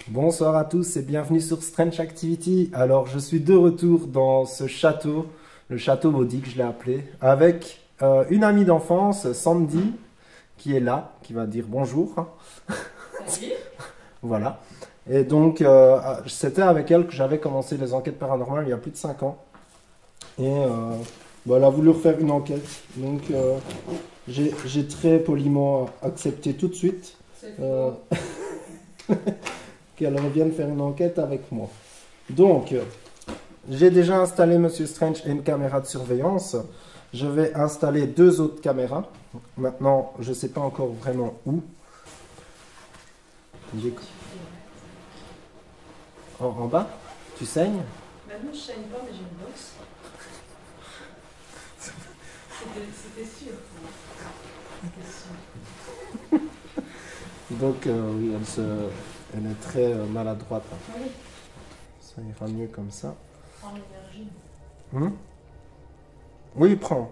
Bonsoir à tous et bienvenue sur Strange Activity. Alors je suis de retour dans ce château, le château maudit que je l'ai appelé, avec une amie d'enfance, Sandy, qui est là, qui va dire bonjour. Salut. Voilà. Et donc c'était avec elle que j'avais commencé les enquêtes paranormales il y a plus de 5 ans. Et elle a voulu refaire une enquête. Donc j'ai très poliment accepté tout de suite. Qu'elle revienne faire une enquête avec moi. Donc, j'ai déjà installé Monsieur Strange et une caméra de surveillance. Je vais installer 2 autres caméras. Maintenant, je ne sais pas encore vraiment où. En bas? Tu saignes? Bah non, je saigne pas, mais j'ai une boxe. C'était sûr. C'était sûr. Donc, oui, elle est très maladroite. Oui. Ça ira mieux comme ça. En énergie. Oui, prends.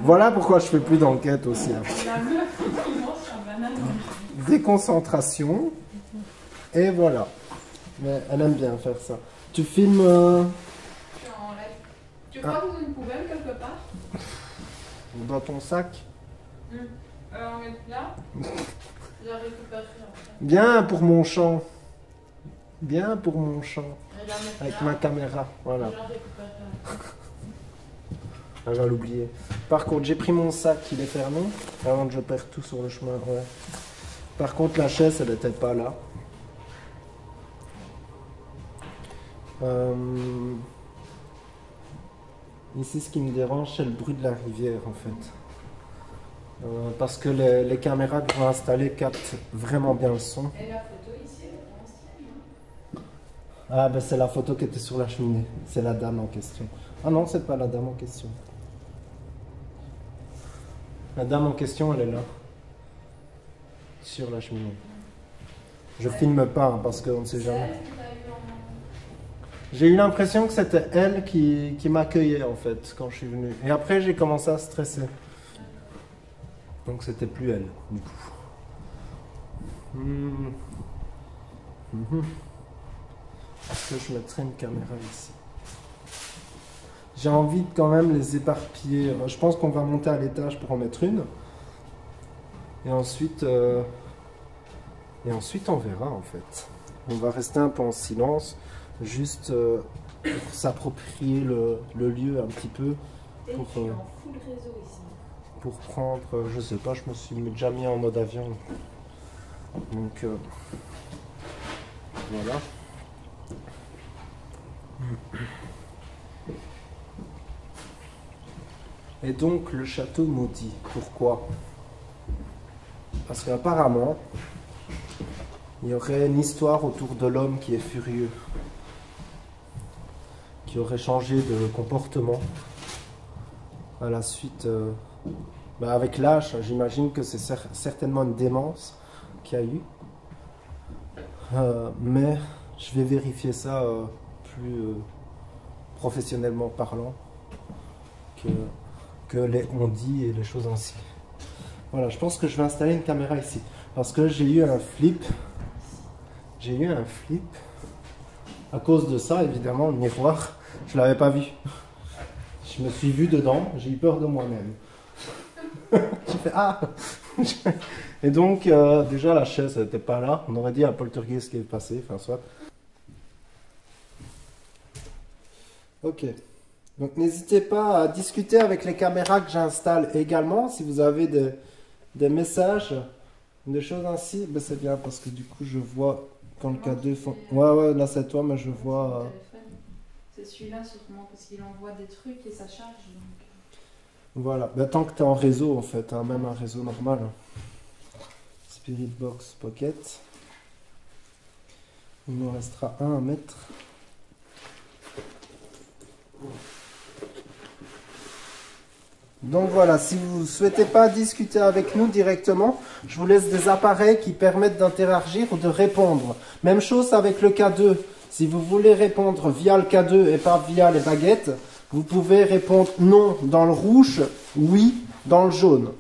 Voilà pourquoi je fais plus d'enquête aussi. La meuf qui mange un banane. Déconcentration. Et voilà. Mais elle aime bien faire ça. Tu filmes... Je suis en live. Tu crois dans une poubelle quelque part? dans ton sac? On met là. Je la récupérerai après. Bien pour mon champ. Bien pour mon champ. Je la mets Avec là. ma caméra. Voilà. Je la récupérerai après. Ah, j'allais l'oublier. Par contre, j'ai pris mon sac, il est fermé. Avant que je perde tout sur le chemin. Ouais. Par contre, la chaise, elle n'était pas là. Ici, ce qui me dérange, c'est le bruit de la rivière, en fait. Parce que les caméras que je vais installer captent vraiment bien le son. Et la photo ici, elle est ancienne, non? Ah, ben c'est la photo qui était sur la cheminée. C'est la dame en question. Ah non, c'est pas la dame en question. La dame en question, elle est là. Sur la cheminée. Je filme pas, hein, parce qu'on ne sait jamais. J'ai eu l'impression que c'était elle qui m'accueillait en fait quand je suis venu. Et après j'ai commencé à stresser. Donc c'était plus elle du coup. Est-ce que je mettrais une caméra ici? J'ai envie de quand même les éparpiller. Je pense qu'on va monter à l'étage pour en mettre une. Et ensuite on verra en fait. On va rester un peu en silence. Juste pour s'approprier le lieu un petit peu. Et Pour, je suis en full réseau ici. pour prendre, je sais pas, je me suis déjà mis en mode avion. Donc voilà. Et donc le château maudit. Pourquoi? Parce qu'apparemment, il y aurait une histoire autour de l'homme qui est furieux, qui aurait changé de comportement à la suite, avec l'âge. J'imagine que c'est certainement une démence qu'il y a eu, mais je vais vérifier ça plus professionnellement parlant que les on-dit et les choses ainsi. Voilà, je pense que je vais installer une caméra ici parce que j'ai eu un flip. J'ai eu un flip à cause de ça, évidemment, le miroir. Je l'avais pas vu. Je me suis vu dedans, j'ai eu peur de moi-même. J'ai fait ah. Et donc, déjà la chaise n'était pas là. On aurait dit un poltergeist qui est passé, enfin soit. Ok. Donc n'hésitez pas à discuter avec les caméras que j'installe également. Si vous avez des messages, des choses ainsi, ben c'est bien parce que du coup je vois quand le K2 font... Ouais, là c'est toi, mais je vois... C'est celui-là sûrement parce qu'il envoie des trucs et ça charge. Donc... Voilà, ben, tant que tu es en réseau en fait, hein, même un réseau normal. Spirit Box Pocket. Il nous restera un à mettre. Donc voilà, si vous ne souhaitez pas discuter avec nous directement, je vous laisse des appareils qui permettent d'interagir ou de répondre. Même chose avec le K2. Si vous voulez répondre via le K2 et pas via les baguettes, vous pouvez répondre non dans le rouge, oui dans le jaune.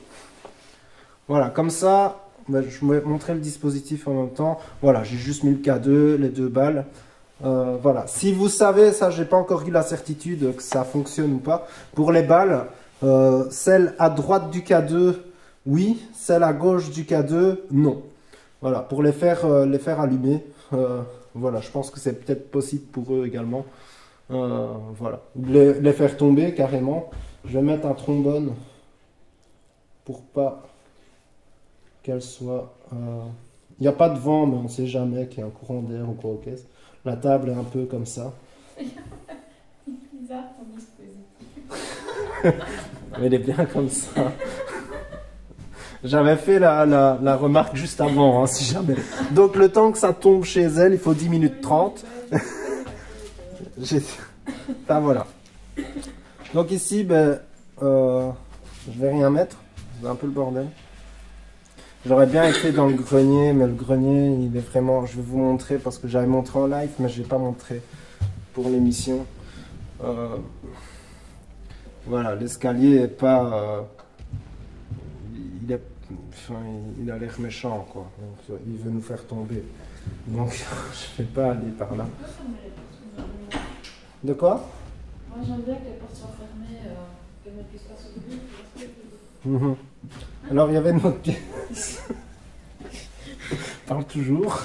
Voilà, comme ça, bah, je vais montrer le dispositif en même temps. Voilà, j'ai juste mis le K2, les 2 balles. Voilà, si vous savez, ça j'ai pas encore eu la certitude que ça fonctionne ou pas. Pour les balles, celle à droite du K2, oui. Celle à gauche du K2, non. Voilà, pour les faire allumer. Voilà, je pense que c'est peut-être possible pour eux également. Voilà, les faire tomber carrément. Je vais mettre un trombone pour pas qu'elle soit... Il n'y a pas de vent, mais on ne sait jamais qu'il y a un courant d'air ou quoi aux caisses. La table est un peu comme ça. Bizarre ton dispositif. Mais elle est bien comme ça. J'avais fait la remarque juste avant, hein, si jamais. Donc le temps que ça tombe chez elle, il faut 10 minutes 30. Enfin voilà. Donc ici, ben, je vais rien mettre. C'est un peu le bordel. J'aurais bien été dans le grenier, mais le grenier, il est vraiment... Je vais vous montrer parce que j'avais montré en live, mais je n'ai pas montré pour l'émission. Voilà, l'escalier est pas... il a l'air méchant, quoi. Donc, il veut nous faire tomber. Donc, je ne vais pas aller par là. De quoi? Moi j'aime bien que les portes soient fermées, que ne puisse pas s'ouvrir. Alors il y avait notre pièce. Parle toujours.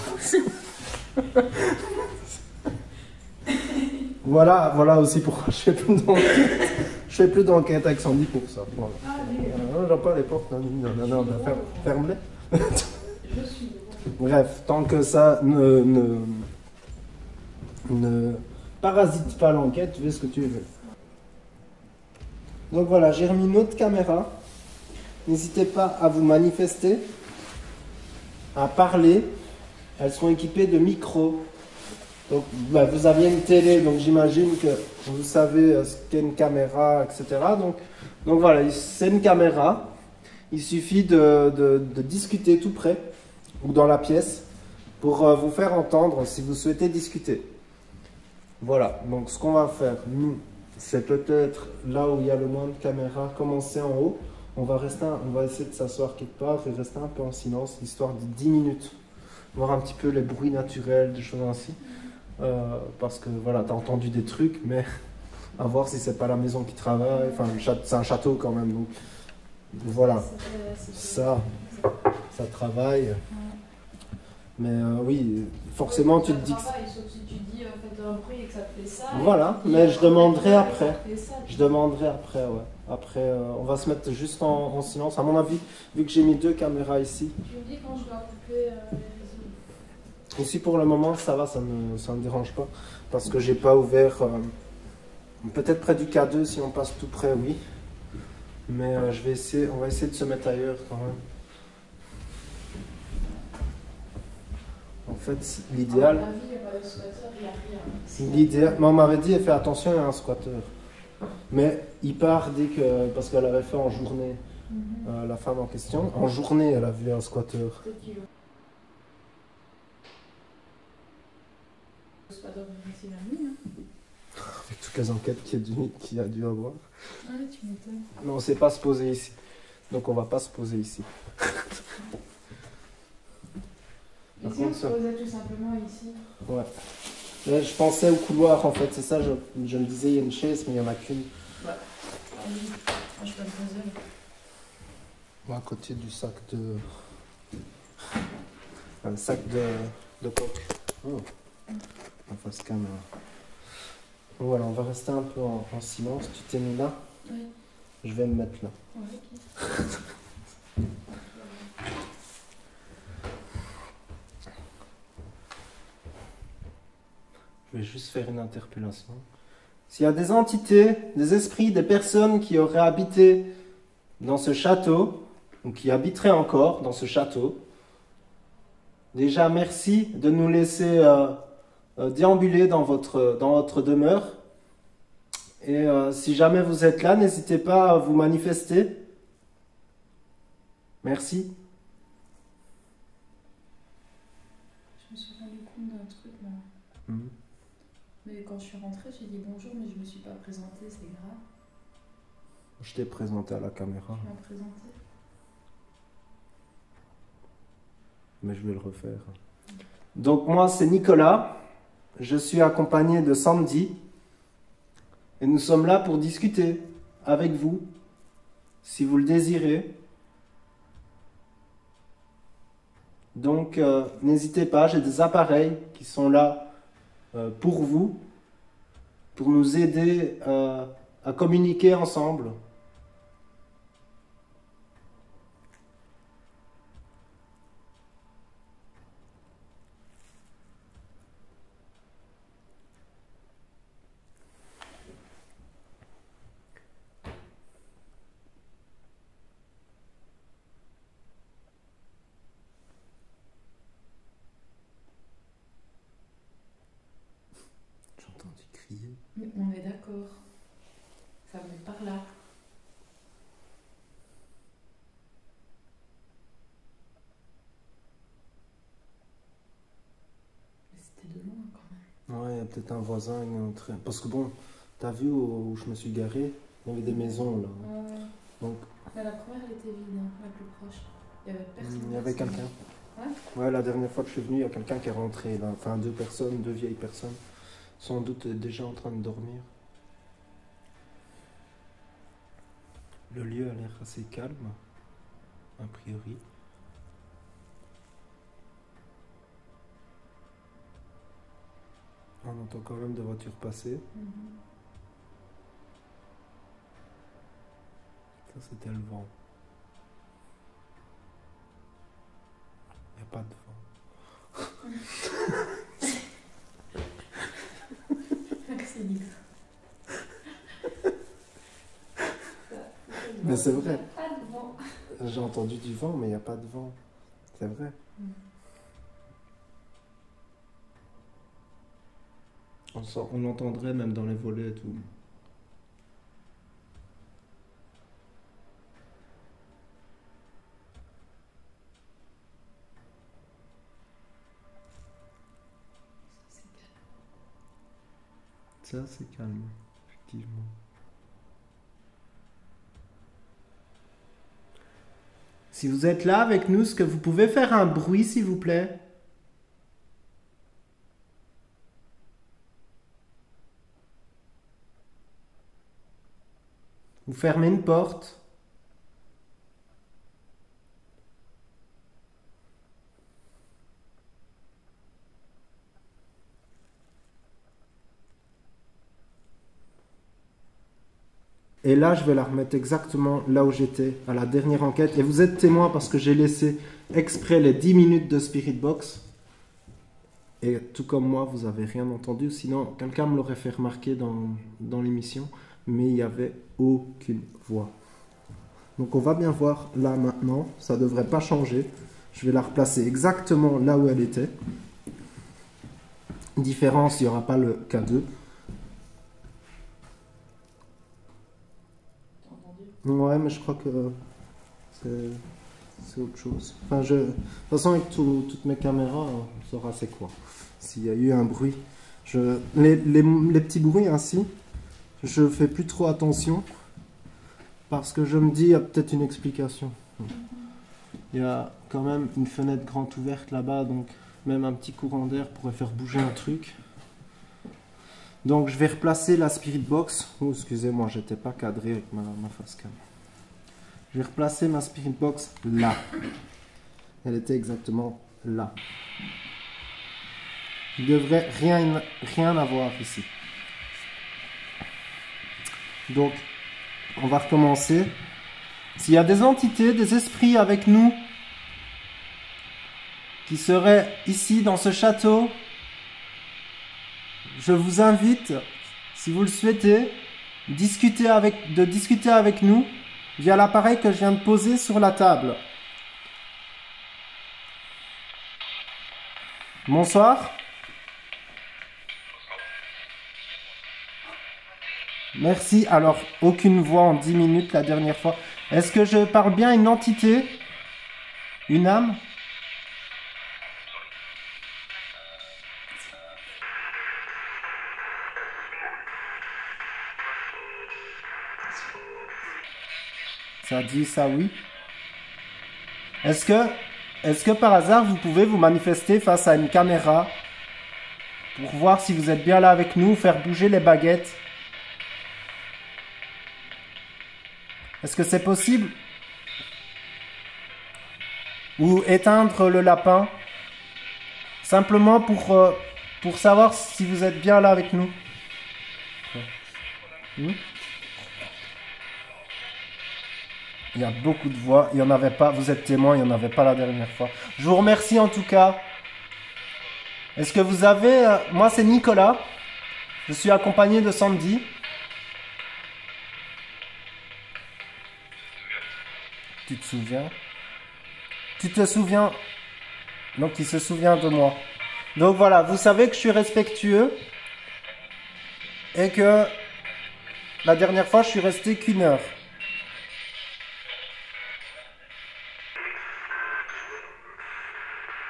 Voilà aussi pourquoi je fais plus d'enquête. Je fais plus d'enquête avec Sandy pour ça. Voilà. J'en pas les portes. Non, ferme-les. Je suis. Bref, tant que ça ne parasite pas l'enquête, tu fais ce que tu veux. Donc voilà, j'ai remis une autre caméra. N'hésitez pas à vous manifester, à parler. Elles sont équipées de micros. Donc bah, vous aviez une télé, donc j'imagine que vous savez ce qu'est une caméra, etc. Donc voilà, c'est une caméra. Il suffit de discuter tout près ou dans la pièce pour vous faire entendre si vous souhaitez discuter. Voilà, donc ce qu'on va faire, nous, c'est peut-être là où il y a le moins de caméras, commencer en haut. On va essayer de s'asseoir quelque part et rester un peu en silence, histoire de 10 minutes. Voir un petit peu les bruits naturels, des choses ainsi. Parce que voilà, tu as entendu des trucs, mais à voir si c'est pas la maison qui travaille. Enfin, c'est un château quand même. Donc voilà, ça travaille. Mais oui, forcément, tu te dis que... Sauf si tu dis faites un bruit et que ça te fait ça. Voilà, mais je demanderai après. Je demanderai après, ouais. Après, on va se mettre juste en silence. À mon avis, vu que j'ai mis 2 caméras ici. Tu me dis quand je dois couper les réseaux. Ici, pour le moment, ça va, ça me dérange pas. Parce que j'ai pas ouvert... peut-être près du K2, si on passe tout près, oui. Mais on va essayer de se mettre ailleurs quand même. En fait, l'idéal... L'idéal... Mais on m'avait dit, fais attention, il y a un squatteur. Mais il part dès que... Parce qu'elle avait fait en journée, la femme en question. En journée, elle a vu un squatteur. Avec toutes les enquêtes qu'il a dû avoir. Ah, tu m'étonnes. Mais on ne sait pas se poser ici. Donc on va pas se poser ici. Et si on se posait tout simplement ici? Ouais. Là, je pensais au couloir en fait, c'est ça, je me disais il y a une chaise mais il n'y en a qu'une. Ouais. Moi je peux me poser. À côté du sac de... Un sac de coque. Oh. En face caméra. Voilà, on va rester un peu en silence. Tu t'es mis là? Oui. Je vais me mettre là. Ouais, ok. Je vais juste faire une interpellation. S'il y a des entités, des esprits, des personnes qui auraient habité dans ce château, ou qui habiteraient encore dans ce château, déjà merci de nous laisser déambuler dans votre demeure. Et si jamais vous êtes là, n'hésitez pas à vous manifester. Merci. Je me suis rendu compte d'un truc là. Mais quand je suis rentrée, j'ai dit bonjour, mais je me suis pas présentée, c'est grave. Je t'ai présenté à la caméra. Tu m'as présenté. Mais je vais le refaire. Donc moi c'est Nicolas, je suis accompagné de Sandy et nous sommes là pour discuter avec vous, si vous le désirez. Donc n'hésitez pas, j'ai des appareils qui sont là pour vous, pour nous aider à communiquer ensemble. J'entends crier. On est d'accord. Ça venait par là. Mais c'était de loin quand même. Ouais, il y a peut-être un voisin qui est en train... Parce que bon, t'as vu où je me suis garé? Il y avait des maisons là. Donc, mais la première elle était vide, hein, la plus proche. Il y avait personne. il y avait quelqu'un. Ouais. Ouais, la dernière fois que je suis venu, il y a quelqu'un qui est rentré là. Enfin, deux personnes, deux vieilles personnes. Sans doute déjà en train de dormir. Le lieu a l'air assez calme, a priori. On entend quand même des voitures passer. Ça, c'était le vent. Il n'y a pas de vent. C'est nix. Mais c'est vrai. Pas de vent. J'ai entendu du vent, mais il n'y a pas de vent. C'est vrai. On l'entendrait même dans les volets et tout. Ça, c'est calme, effectivement. Si vous êtes là avec nous, est-ce que vous pouvez faire un bruit, s'il vous plaît? Vous fermez une porte. Et là, je vais la remettre exactement là où j'étais, à la dernière enquête. Et vous êtes témoin parce que j'ai laissé exprès les 10 minutes de Spirit Box. Et tout comme moi, vous n'avez rien entendu. Sinon, quelqu'un me l'aurait fait remarquer dans l'émission. Mais il n'y avait aucune voix. Donc on va bien voir là maintenant. Ça ne devrait pas changer. Je vais la replacer exactement là où elle était. Différence, il n'y aura pas le K2. Ouais, mais je crois que c'est autre chose. Enfin, de toute façon, avec toutes mes caméras, on saura c'est quoi. S'il y a eu un bruit. Les petits bruits ainsi, je fais plus trop attention. Parce que je me dis, il y a peut-être une explication. Il y a quand même une fenêtre grande ouverte là-bas, donc même un petit courant d'air pourrait faire bouger un truc. Donc je vais replacer la Spirit Box. Oh, excusez-moi, j'étais pas cadré avec ma face cam. Je vais replacer ma Spirit Box là. Elle était exactement là. Il ne devrait rien avoir ici. Donc, on va recommencer. S'il y a des entités, des esprits avec nous, qui seraient ici dans ce château, je vous invite, si vous le souhaitez, de discuter avec nous via l'appareil que je viens de poser sur la table. Bonsoir. Merci. Alors, aucune voix en 10 minutes la dernière fois. Est-ce que je parle bien une entité? Une âme? Ça dit ça, oui. Est-ce que Est-ce que par hasard, vous pouvez vous manifester face à une caméra pour voir si vous êtes bien là avec nous, faire bouger les baguettes? Est-ce que c'est possible? Ou éteindre le lapin? Simplement pour savoir si vous êtes bien là avec nous. Il y a beaucoup de voix, il n'y en avait pas, vous êtes témoin, il n'y en avait pas la dernière fois. Je vous remercie en tout cas. Est-ce que vous avez... moi c'est Nicolas, je suis accompagné de Sandy. Tu te souviens? Tu te souviens? Donc il se souvient de moi. Donc voilà, vous savez que je suis respectueux et que la dernière fois je suis resté qu'1 heure.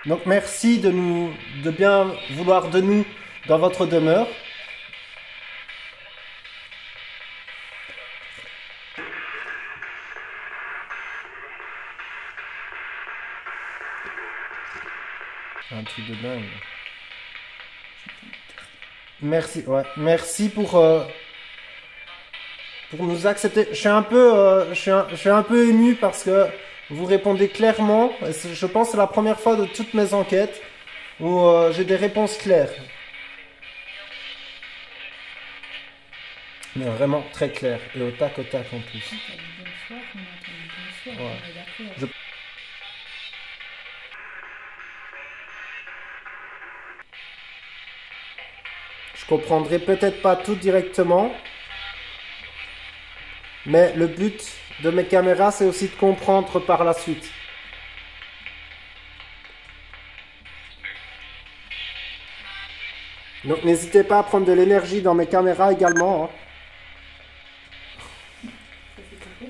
Donc merci de bien vouloir de nous dans votre demeure. Un truc de dingue. Merci, ouais. Merci pour nous accepter. Je suis un peu ému parce que vous répondez clairement. Je pense que c'est la première fois de toutes mes enquêtes où j'ai des réponses claires. Mais vraiment très claires et au tac en plus. Ouais. Je comprendrai peut-être pas tout directement, mais le but de mes caméras, c'est aussi de comprendre par la suite. Donc n'hésitez pas à prendre de l'énergie dans mes caméras également. Hein.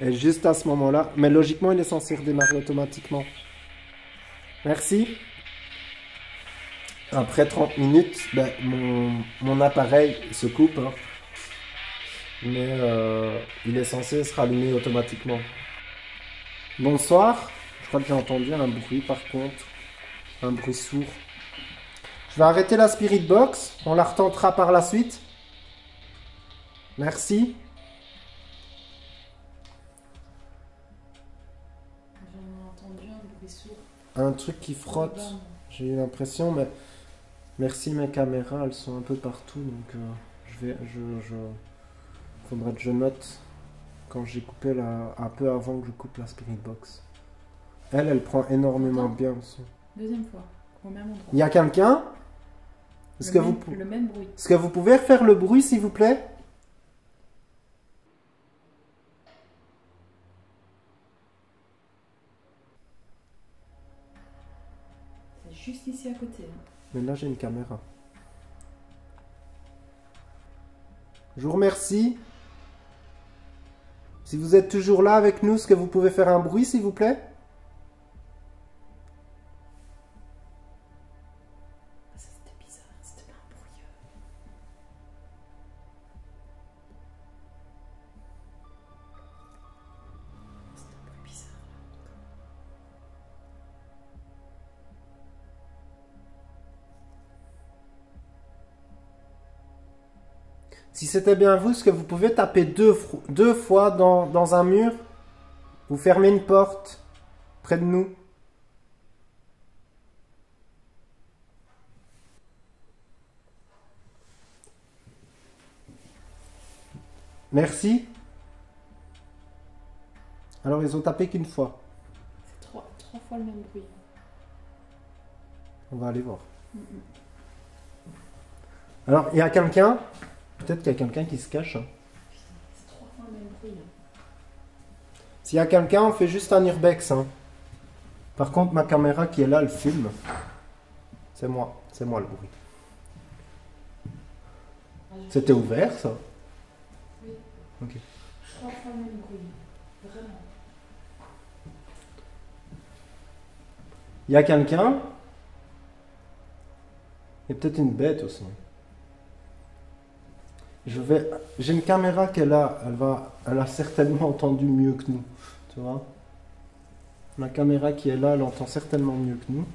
Et juste à ce moment-là, mais logiquement, il est censé redémarrer automatiquement. Merci. Après 30 minutes, ben, mon appareil se coupe, hein. Mais il est censé se rallumer automatiquement. Bonsoir, je crois que j'ai entendu un bruit par contre, un bruit sourd. Je vais arrêter la Spirit Box, on la retentera par la suite. Merci. J'en ai entendu un bruit sourd. Un truc qui frotte, j'ai eu l'impression, mais... Merci mes caméras, elles sont un peu partout, donc faudra que je note quand j'ai coupé un peu avant que je coupe la Spirit Box. Elle prend énormément bien le son. Deuxième fois, au même endroit. Il y a quelqu'un? Le même bruit. Est-ce que vous pouvez refaire le bruit s'il vous plaît? C'est juste ici à côté. Hein. Mais là, j'ai une caméra. Je vous remercie. Si vous êtes toujours là avec nous, est-ce que vous pouvez faire un bruit, s'il vous plaît? C'était bizarre, c'était pas un bruit. C'était un bruit bizarre. Si c'était bien vous, est-ce que vous pouvez taper deux fois dans un mur? Ou fermer une porte près de nous? Merci. Alors, ils ont tapé qu'une fois. C'est trois fois le même bruit. On va aller voir. Alors, il y a quelqu'un? Peut-être qu'il y a quelqu'un qui se cache. Hein. C'est 3 fois le même bruit. S'il y a quelqu'un, on fait juste un urbex. Hein. Par contre, ma caméra qui est là, elle filme. C'est moi le bruit. C'était ouvert, ça? Oui. Ok. 3 fois le même bruit. Vraiment. Il y a quelqu'un? Il y a peut-être une bête aussi. J'ai une caméra qu'elle a, elle a certainement entendu mieux que nous, tu vois. La caméra qui est là, elle entend certainement mieux que nous.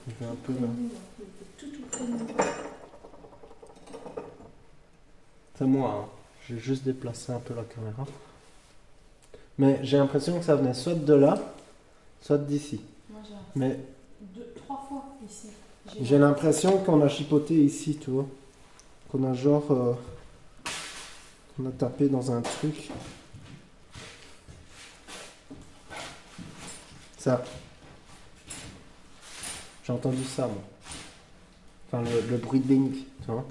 Je vais un peu là. C'est moi, hein. J'ai juste déplacé un peu la caméra. Mais j'ai l'impression que ça venait soit de là, soit d'ici. Moi j'ai Mais 3 fois ici. j'ai l'impression qu'on a chipoté ici, tu vois. Qu'on a genre... on a tapé dans un truc. Ça. J'ai entendu ça, moi. Enfin, le bruit de Link, tu vois.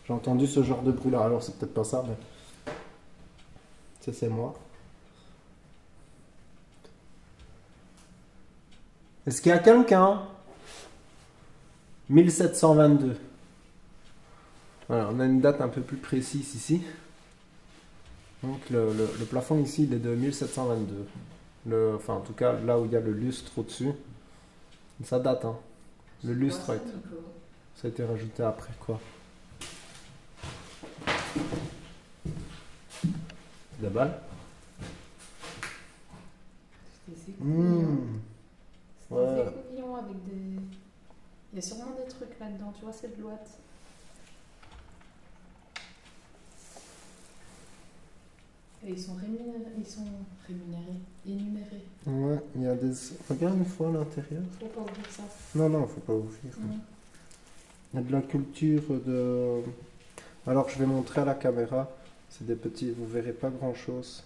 J'ai entendu ce genre de bruit-là. Alors, c'est peut-être pas ça, mais... ça, c'est moi. Est-ce qu'il y a quelqu'un 1722. Voilà, on a une date un peu plus précise ici. Donc le plafond ici, il est de 1722. Enfin, en tout cas, là où il y a le lustre au-dessus. Ça date, hein. Le lustre, ça a été rajouté après, quoi. Des balles. C'était écouvillon. C'était Ouais. des écouvillons avec des... Il y a sûrement des trucs là-dedans, tu vois, cette boîte. Et ils sont énumérés. Ouais, il y a des... Regarde une fois à l'intérieur. Faut pas ouvrir ça. Non, faut pas ouvrir. Non. Il y a de la culture de... Alors, je vais montrer à la caméra. C'est des petits... Vous verrez pas grand-chose.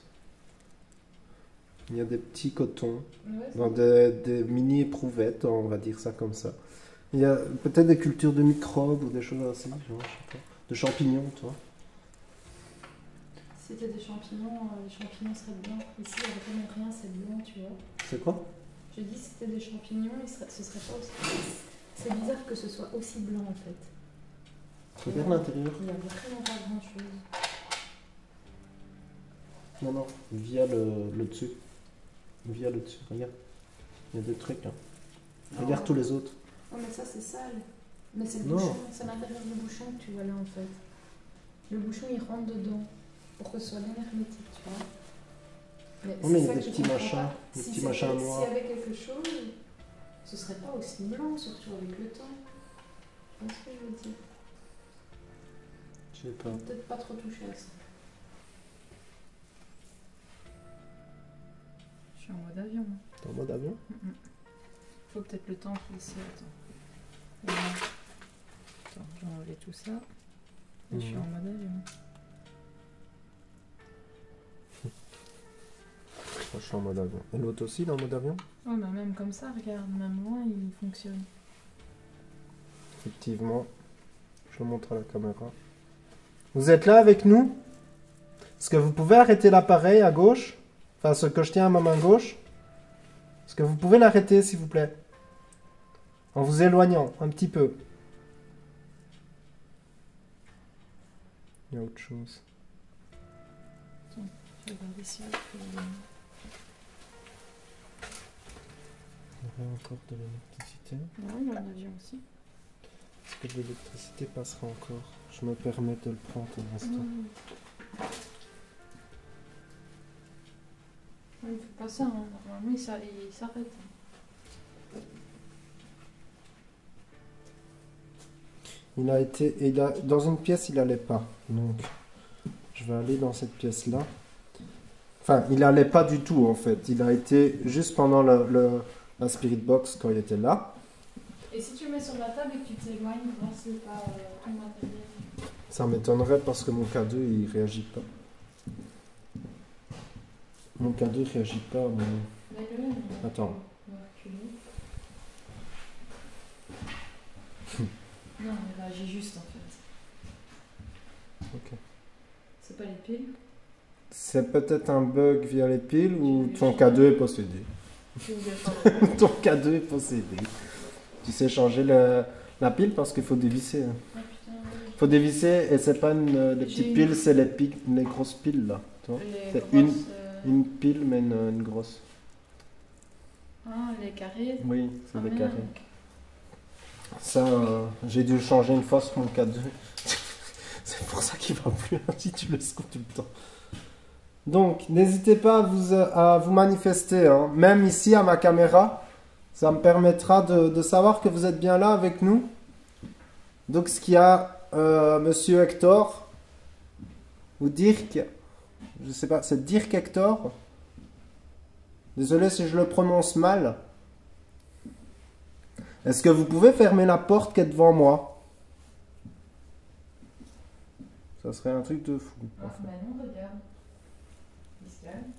Il y a des petits cotons. Ouais, Dans des mini-éprouvettes, on va dire ça comme ça. Il y a peut-être des cultures de microbes ou des choses ainsi, genre, je sais pas. De champignons, tu vois. si c'était des champignons, les champignons seraient blancs. Ici, il n'y avait vraiment rien, c'est blanc, tu vois. C'est quoi? Je dis si c'était des champignons, ce serait pas aussi... C'est bizarre que ce soit aussi blanc, en fait. Regarde l'intérieur. Il n'y a vraiment pas grand-chose. Non, via le dessus. Via le dessus, regarde. Il y a des trucs, là. Regarde tous les autres. Oh, mais ça, c'est sale. Mais c'est le Non. bouchon, c'est l'intérieur du bouchon que tu vois là, en fait. Le bouchon, il rentre dedans. Pour que ce soit bien hermétique, tu vois. Oh, mais il y c'est a ça des que petits je comprends machins, pas. des Si petits c'était- machins noirs. S'il y avait quelque chose, ce serait pas aussi blanc, surtout avec le temps. Tu vois ce que je veux dire? Je sais pas. Peut-être pas trop toucher à ça. Je suis en mode avion. T'es en mode avion? Faut peut-être le temps ici, attends. Voilà. Attends, je vais enlever tout ça. Et je suis en mode avion. Moi, je suis en mode avion. Et l'autre aussi, il est en mode avion? Oh, bah même comme ça, regarde, même loin, il fonctionne. Effectivement. Je le montre à la caméra. Vous êtes là avec nous? Est-ce que vous pouvez arrêter l'appareil à gauche? Enfin, ce que je tiens à ma main gauche? Est-ce que vous pouvez l'arrêter, s'il vous plaît? En vous éloignant un petit peu. Il y a autre chose. Je vais regarder si Il y aurait encore de l'électricité. non, il y a un avion aussi. Est-ce que de l'électricité passera encore? Je me permets de le prendre un instant. Il ne fait pas ça, hein. Normalement il s'arrête. Dans une pièce, il allait pas. Donc, je vais aller dans cette pièce-là. Enfin, il allait pas du tout, en fait. Il a été juste pendant la Spirit Box, quand il était là. Et si tu le mets sur la table et que tu t'éloignes, voir si c'est pas ton matériel. Ça m'étonnerait parce que mon K2, il réagit pas. Mon K2 réagit pas, mais... Attends. On va reculer. Non, il réagit juste en fait. Ok. C'est pas les piles. C'est peut-être un bug via les piles ou ton K2 est possédé. Tu veux dire Ton K2 est possédé. Tu sais changer la pile parce qu'il faut dévisser. Ah putain, oui. Faut dévisser et c'est pas des petites J'ai piles, c'est les grosses piles là. Tu vois Les c'est grosses, une pile mais une grosse. Ah, les carrés. Oui, c'est Ah, des merde. carrés. Ça, j'ai dû le changer une fois sur mon K2. C'est pour ça qu'il va plus si tu le secoues tout le temps. Donc, n'hésitez pas à vous manifester, hein. Même ici à ma caméra. Ça me permettra de savoir que vous êtes bien là avec nous. Donc, ce qu'il y a, Monsieur Hector, ou Dirk, je sais pas, c'est Dirk Hector. Désolé si je le prononce mal. Est-ce que vous pouvez fermer la porte qui est devant moi? Ça serait un truc de fou. Ah, bah non, regarde. Il se calme.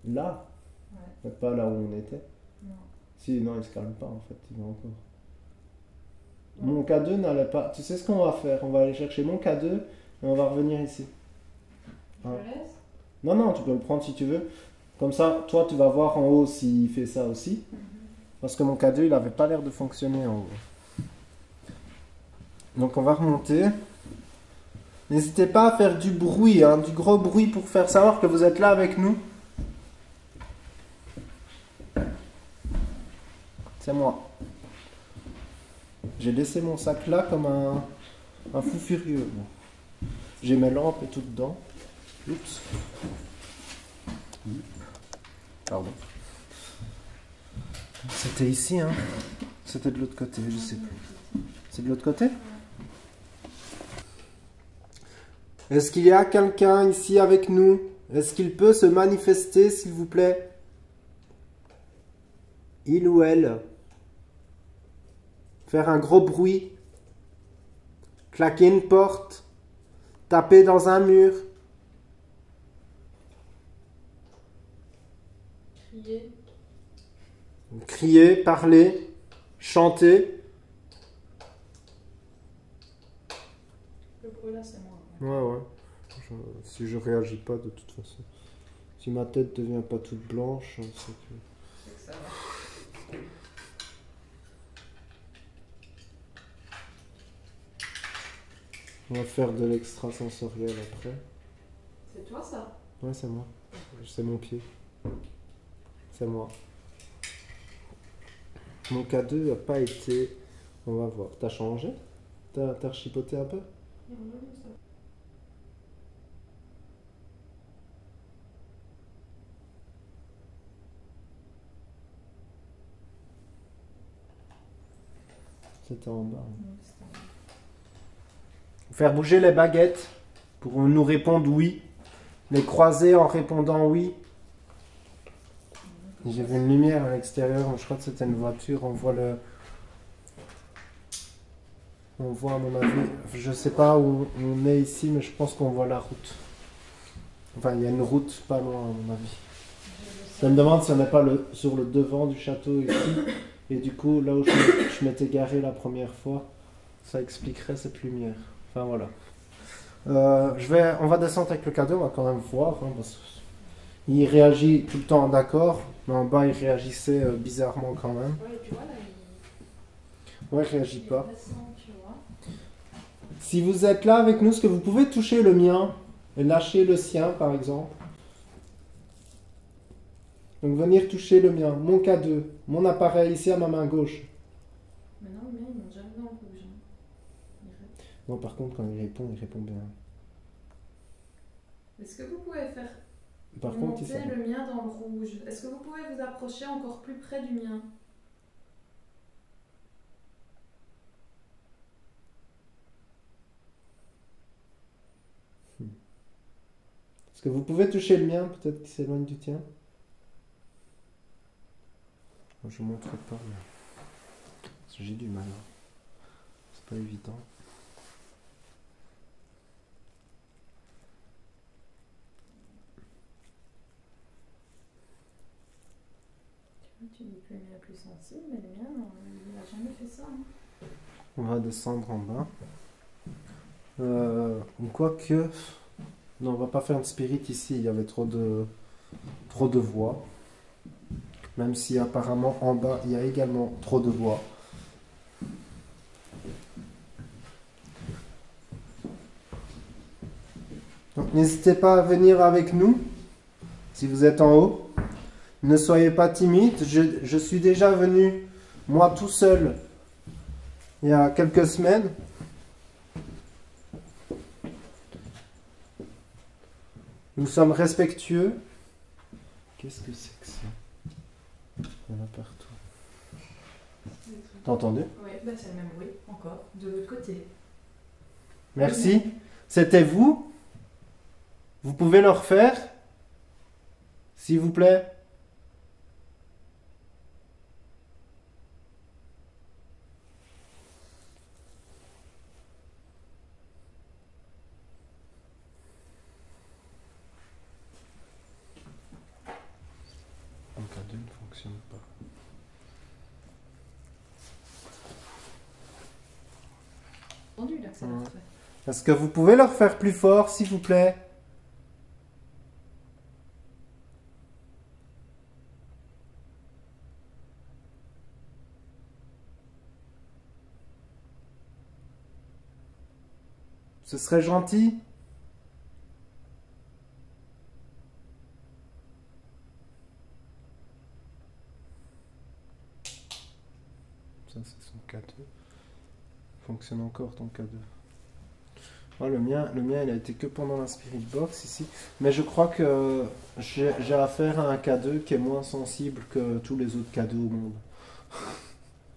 Là? Ouais. Pas là où on était? Non. Si, non, il se calme pas en fait, il va encore. Mon K2 n'allait pas. Tu sais ce qu'on va faire? On va aller chercher mon K2 et on va revenir ici. Je le laisse? Non, non, tu peux le prendre si tu veux. Comme ça, toi, tu vas voir en haut s'il fait ça aussi. Parce que mon K2, il n'avait pas l'air de fonctionner en haut. Donc, on va remonter. N'hésitez pas à faire du bruit, hein, du gros bruit pour faire savoir que vous êtes là avec nous. C'est moi. J'ai laissé mon sac là comme un fou furieux. Bon. J'ai mes lampes et tout dedans. Oups. Pardon. C'était ici, hein. C'était de l'autre côté, je sais plus. C'est de l'autre côté? Est-ce qu'il y a quelqu'un ici avec nous? Est-ce qu'il peut se manifester, s'il vous plaît? Il ou elle? Faire un gros bruit. Claquer une porte. Taper dans un mur. Crier. Crier, parler, chanter. Le bruit là, c'est moi. Ouais. Si je réagis pas de toute façon. Si ma tête devient pas toute blanche, c'est que... C'est que ça va. On va faire de l'extrasensoriel après. C'est toi ça? Ouais, c'est moi. C'est mon pied. C'est moi. Mon K2 n'a pas été... On va voir. T'as changé? T'as chipoté un peu? Non, ça. C'était en bas. Non, c'était en bas. Faire bouger les baguettes pour nous répondre oui. Les croiser en répondant oui. J'ai vu une lumière à l'extérieur, je crois que c'était une voiture, on voit à mon avis, je sais pas où on est ici, mais je pense qu'on voit la route. Enfin, il y a une route pas loin à mon avis. Je me demande si on n'est pas sur le devant du château ici, et du coup, là où je m'étais garé la première fois, ça expliquerait cette lumière. Enfin voilà. On va descendre avec le cadeau, on va quand même voir, hein, parce qu'il réagit tout le temps d'accord, mais en bas il réagissait bizarrement quand même. Ouais, tu vois là, Ouais, il réagit pas. descend, tu vois. Si vous êtes là avec nous, est-ce que vous pouvez toucher le mien et lâcher le sien par exemple? Donc venir toucher le mien, mon K2, mon appareil ici à ma main gauche. Mais non, mais ils m'ont déjà vu dans le rouge. Hein. Non, par contre, quand il répond bien. Est-ce que vous pouvez faire Par contre, monter le mien dans le rouge? Est-ce que vous pouvez vous approcher encore plus près du mien? Est-ce que vous pouvez toucher le mien? Peut-être qu'il s'éloigne du tien. Je ne montre pas, mais j'ai du mal. C'est pas évident. Tu dis que le mien est plus sensible, mais le mien, non, il n'a jamais fait ça. Hein. On va descendre en bas. Quoique... Non, on va pas faire de spirit ici, il y avait trop de voix. Même si apparemment en bas, il y a également trop de voix. Donc n'hésitez pas à venir avec nous, si vous êtes en haut. Ne soyez pas timide, je suis déjà venu moi tout seul, il y a quelques semaines. Nous sommes respectueux. Qu'est-ce que c'est que ça? Il y en a partout. T'as entendu? Oui, bah c'est le même bruit, encore, de l'autre côté. Merci. C'était vous? Vous pouvez le refaire? S'il vous plaît? Mon cadeau ne fonctionne pas. Entendu là que ça va se faire. Est-ce que vous pouvez le refaire plus fort, s'il vous plaît? Ce serait gentil. Ça, c'est son cadeau. Fonctionne encore ton cadeau. Oh, le mien, il a été que pendant la Spirit Box ici. Mais je crois que j'ai affaire à un cadeau qui est moins sensible que tous les autres cadeaux au monde.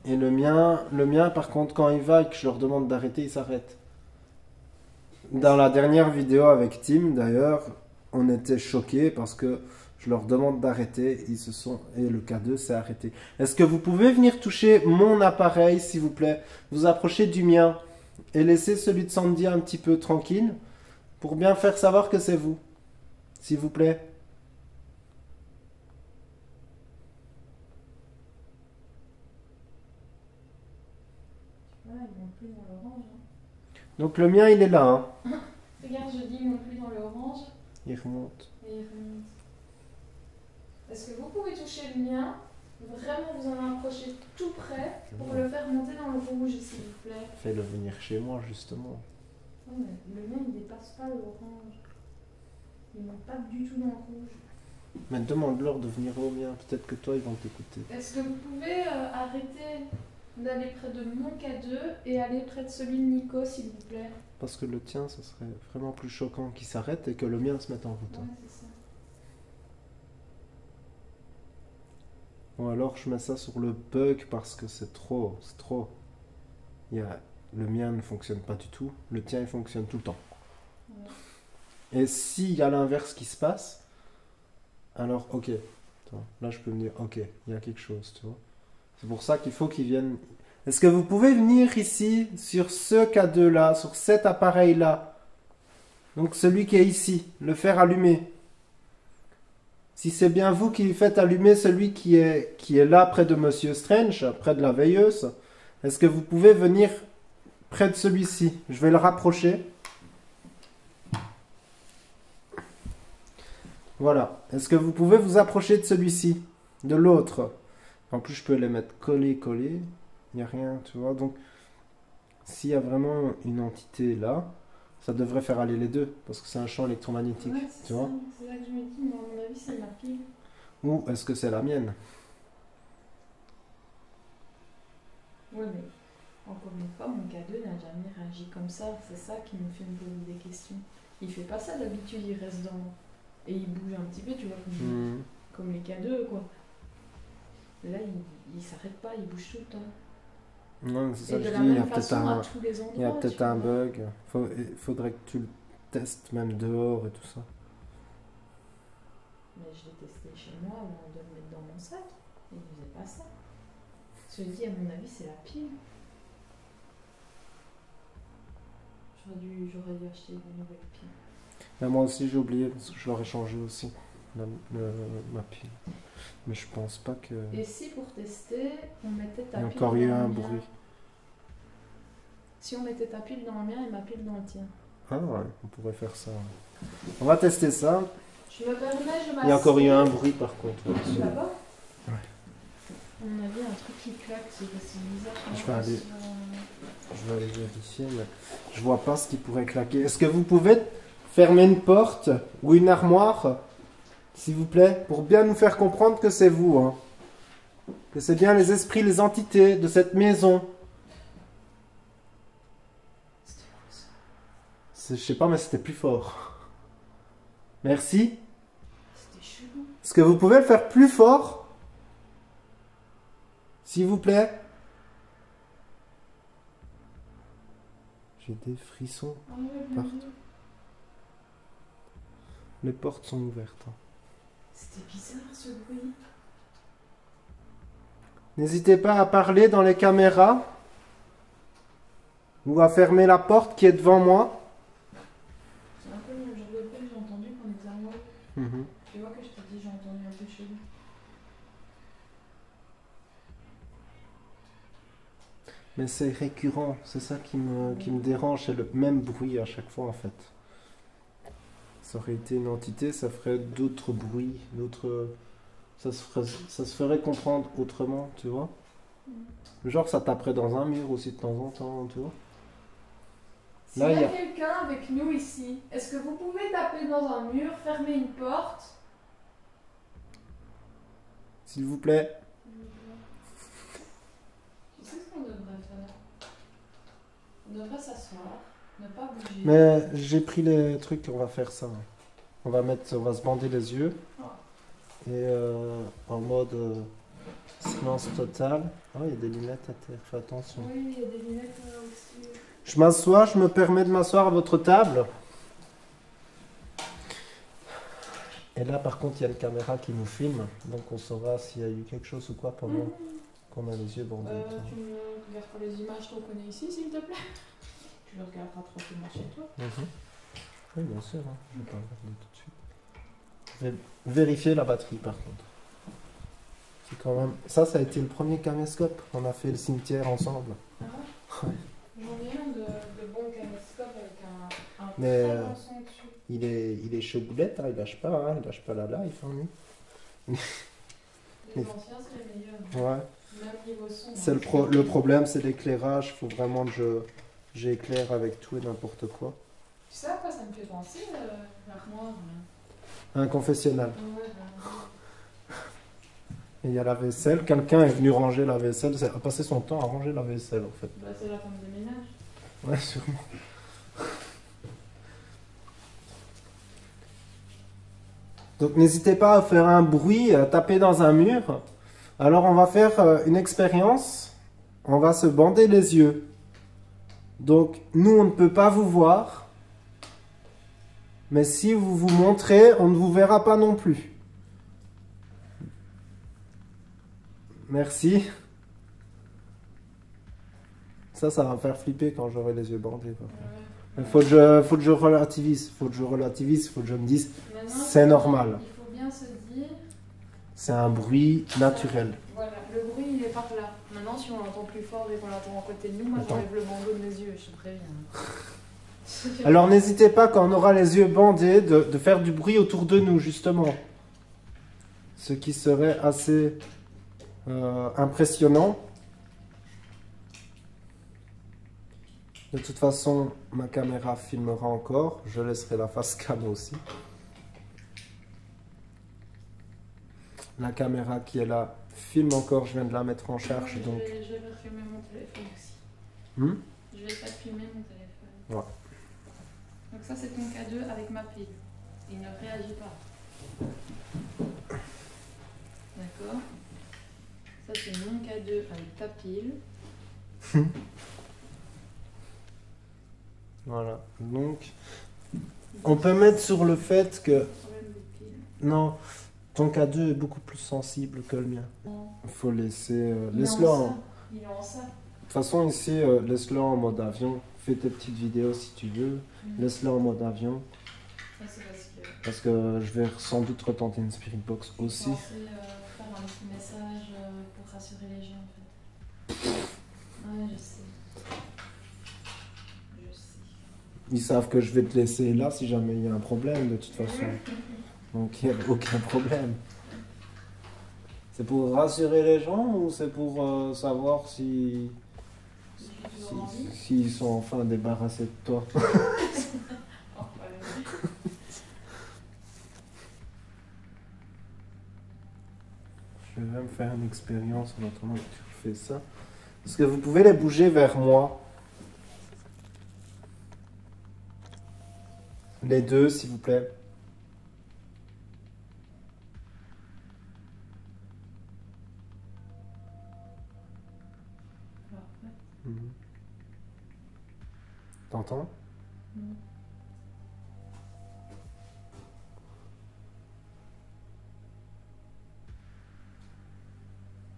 Et le mien, par contre, quand il va et que je leur demande d'arrêter, il s'arrête. Dans la dernière vidéo avec Tim, d'ailleurs, on était choqués parce que je leur demande d'arrêter, et le cadeau s'est arrêté. Est-ce que vous pouvez venir toucher mon appareil, s'il vous plaît? Vous approchez du mien et laisser celui de Sandy un petit peu tranquille pour bien faire savoir que c'est vous, s'il vous plaît. Voilà, ils vont plus dans l'orange. Donc le mien, il est là. Hein. Regarde, je dis ils vont plus dans l'orange Il remonte. et ils remontent. Est-ce que vous pouvez toucher le mien? Vraiment vous en approchez tout près pour le faire monter dans le rouge, s'il vous plaît. Fais-le venir chez moi, justement. Non, mais le mien il dépasse pas l'orange. Il monte pas du tout dans le rouge. Mais demande-leur de venir au mien. Peut-être que toi, ils vont t'écouter. Est-ce que vous pouvez arrêter d'aller près de mon K2 et aller près de celui de Nico, s'il vous plaît? Parce que le tien, ce serait vraiment plus choquant qu'il s'arrête et que le mien se mette en route. Ouais, c'est ça. Ou alors je mets ça sur le bug parce que c'est trop. Le mien ne fonctionne pas du tout, le tien il fonctionne tout le temps. Ouais. Et s'il y a l'inverse qui se passe, alors ok, là je peux me dire ok, il y a quelque chose, tu vois. C'est pour ça qu'il faut qu'ils viennent. Est-ce que vous pouvez venir ici sur ce K2 là, sur cet appareil là, donc celui qui est ici, le faire allumer? Si c'est bien vous qui faites allumer celui qui est là près de Monsieur Strange, près de la veilleuse, est-ce que vous pouvez venir près de celui-ci? Je vais le rapprocher. Voilà. Est-ce que vous pouvez vous approcher de celui-ci? De l'autre? En plus, je peux les mettre collés. Il n'y a rien, tu vois. Donc, s'il y a vraiment une entité là, ça devrait faire aller les deux, parce que c'est un champ électromagnétique, Ouais, tu vois. c'est là que je me dis, mais à mon avis, c'est ma pile. Ou est-ce que c'est la mienne? Ouais, mais encore une fois, mon K2 n'a jamais réagi comme ça. C'est ça qui me fait me poser des questions. Il fait pas ça d'habitude, il reste dans. Et il bouge un petit peu, tu vois, comme les K2, quoi. Là, il s'arrête pas, il bouge tout le temps. Non, c'est ça Et que de je la dis, il y a même peut-être façon à un, tous les endroits. il y a peut-être tu un vois. bug. Il faudrait que tu le testes même dehors et tout ça. Mais je l'ai testé chez moi où on doit le mettre dans mon sac. Et il faisait pas ça. Je dis, à mon avis, c'est la pile. J'aurais dû acheter une nouvelle pile. Mais moi aussi j'ai oublié parce que je l'aurais changé aussi, ma pile. Mais je pense pas que... Et si pour tester, on mettait ta Il y a pile encore eu dans un le mien? bruit. Si on mettait ta pile dans le mien et ma pile dans le tien. Ah ouais, on pourrait faire ça. On va tester ça. Je me permets, je m'assieds. Il y a encore eu un bruit par contre. Tu là-bas? Ouais. On a vu un truc qui claque, c'est bizarre. Je vais aller- Je vais aller vérifier, mais je vois pas ce qui pourrait claquer. Est-ce que vous pouvez fermer une porte ou une armoire, s'il vous plaît, pour bien nous faire comprendre que c'est vous, hein. Laissez bien les esprits, les entités de cette maison. Je sais pas, mais c'était plus fort. Merci. C'était chelou. Est-ce que vous pouvez le faire plus fort? S'il vous plaît. J'ai des frissons Ah ouais, mon partout. Dieu. Les portes sont ouvertes. C'était bizarre ce bruit. N'hésitez pas à parler dans les caméras. Ou à fermer la porte qui est devant moi. C'est un peu le genre de bruit que j'ai entendu quand on était en haut. Mhm. Tu vois que je te dis, j'ai entendu un peu chelou. Mais c'est récurrent, c'est ça qui me dérange, c'est le même bruit à chaque fois en fait. Ça aurait été une entité, ça ferait d'autres bruits, ça se ferait comprendre autrement, tu vois. Genre ça taperait dans un mur aussi de temps en temps, tu vois. S'il y a quelqu'un avec nous ici, est-ce que vous pouvez taper dans un mur, fermer une porte? S'il vous plaît. Tu sais ce qu'on devrait faire? On devrait s'asseoir, ne pas bouger. Mais j'ai pris les trucs, on va faire ça. On va se bander les yeux. Et en mode silence total. Ah, il y a des lunettes à terre, fais attention. Oui, il y a des lunettes aussi. Je m'assois, je me permets de m'asseoir à votre table. Et là, par contre, il y a une caméra qui nous filme, donc on saura s'il y a eu quelque chose ou quoi pendant qu'on a les yeux bandés. Tu me regardes pas les images qu'on connaît ici, s'il te plaît? Tu le regarderas tranquillement chez toi. Oui, bien sûr, hein. Je vais pas regarder tout de suite. Je vais vérifier la batterie, par contre. C'est quand même... Ça a été le premier caméscope. On a fait le cimetière ensemble. Ah ouais? Ouais. J'en ai un de bon caméscope avec un Mais, très bon son dessus. Il est chaud boulette, hein. Il lâche pas la life, hein, lui. Les anciens, c'est les meilleurs. Ouais. Même niveau son. C'est le problème, c'est l'éclairage. Il faut vraiment que j'éclaire avec tout et n'importe quoi. Tu sais à quoi ça me fait penser, l'armoire? Un confessionnal. Ouais, Et il y a la vaisselle. Quelqu'un est venu ranger la vaisselle. A passé son temps à ranger la vaisselle, en fait. bah, c'est la femme de ménage. Ouais, sûrement. Donc n'hésitez pas à faire un bruit, à taper dans un mur. Alors on va faire une expérience. On va se bander les yeux. Donc nous on ne peut pas vous voir. Mais si vous vous montrez, on ne vous verra pas non plus. Merci. Ça va me faire flipper quand j'aurai les yeux bandés. Il faut que je relativise. Faut que je me dise, c'est normal. Il faut bien se dire... C'est un bruit naturel. Voilà, le bruit il est par là. Maintenant, si on l'entend plus fort et qu'on l'entend à côté de nous, moi j'enlève le bandeau de mes yeux, je te préviens. Alors n'hésitez pas quand on aura les yeux bandés de faire du bruit autour de nous justement. Ce qui serait assez impressionnant. De toute façon, ma caméra filmera encore. Je laisserai la face cam aussi. La caméra qui est là filme encore. Je viens de la mettre en charge. Je donc. vais faire filmer mon téléphone aussi. Je vais faire filmer mon téléphone. Ouais. Donc ça c'est ton K2 avec ma pile. Il ne réagit pas. D'accord. Ça c'est mon K2 avec ta pile. Voilà. Donc, on peut mettre sur le fait que... Non, ton K2 est beaucoup plus sensible que le mien. Il faut laisser... laisse-le en... Il est en ça. De toute façon, ici, laisse-le en mode avion. Fais tes petites vidéos si tu veux. Laisse-le en mode avion. Ça c'est parce que je vais sans doute retenter une Spirit Box aussi. Je pensais faire un petit message pour rassurer les gens en fait. Ouais, je sais. Ils savent que je vais te laisser là si jamais il y a un problème de toute façon. Donc il n'y a aucun problème. C'est pour rassurer les gens ou c'est pour savoir s'ils sont enfin débarrassés de toi? Je vais même faire une expérience en attendant que tu fais ça. Est-ce que vous pouvez les bouger vers moi? Les deux, s'il vous plaît. Parfait. T'entends? Non.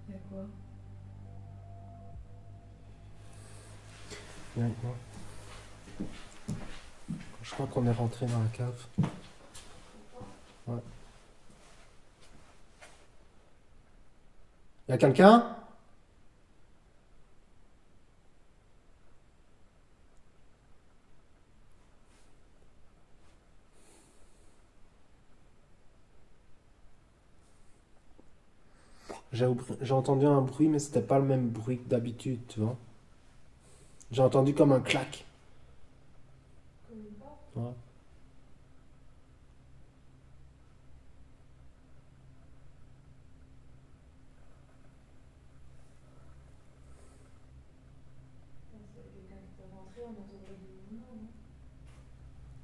Y'a quoi? Viens avec moi. Je crois qu'on est rentré dans la cave. Ouais. Y a quelqu'un? J'ai entendu un bruit, mais c'était pas le même bruit que d'habitude, tu vois. J'ai entendu comme un clac. Ouais.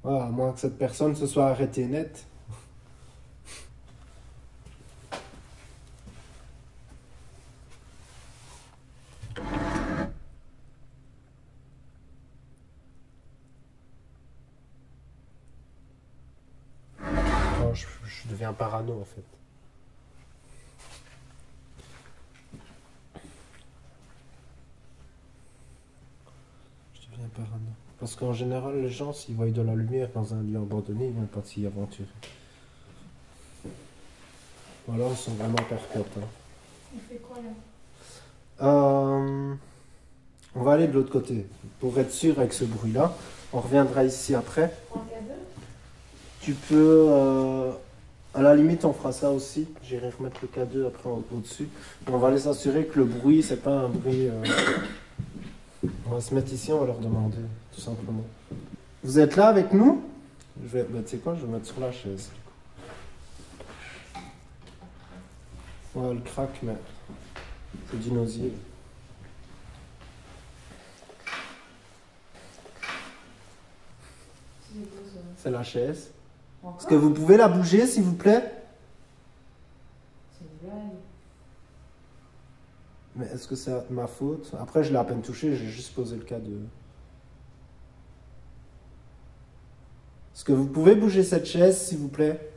Ouais, à moins que cette personne se soit arrêtée net. Non, je deviens parano en fait. Je deviens parano. Parce qu'en général, les gens, s'ils voient de la lumière dans un lieu abandonné, ils vont pas s'y aventurer. Ou alors, ils sont vraiment perpètes. Hein. On fait quoi là? On va aller de l'autre côté. Pour être sûr avec ce bruit-là, on reviendra ici après. En cadeau? Tu peux... à la limite, on fera ça aussi. J'irai remettre le K2 après au-dessus. On va les assurer que le bruit, c'est pas un bruit... On va se mettre ici, on va leur demander, tout simplement. Vous êtes là avec nous? Tu sais quoi, je vais mettre sur la chaise. Ouais, le crack, mais c'est du nausier. C'est la chaise. Est-ce que vous pouvez la bouger, s'il vous plaît? C'est une blague. Mais est-ce que c'est ma faute? Après, je l'ai à peine touché, j'ai juste posé le K2. Est-ce que vous pouvez bouger cette chaise, s'il vous plaît?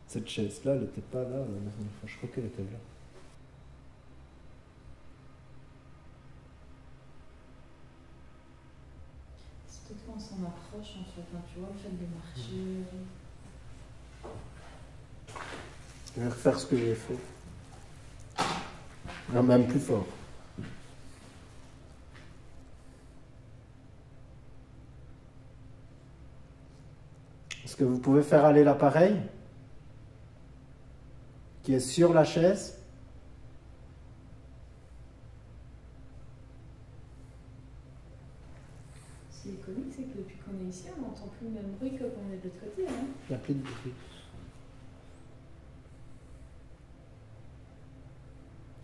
Cette chaise-là, elle n'était pas là. Je crois qu'elle était là. C'est peut-être quand on s'en approche, en fait. Enfin, tu vois, le fait de marcher. Je vais refaire ce que j'ai fait. Non, même plus fort. Est-ce que vous pouvez faire aller l'appareil qui est sur la chaise? Ce qui est comique, c'est que depuis qu'on est ici, on n'entend plus le même bruit que quand on est de l'autre côté. Hein. Il n'y a plus de bruit.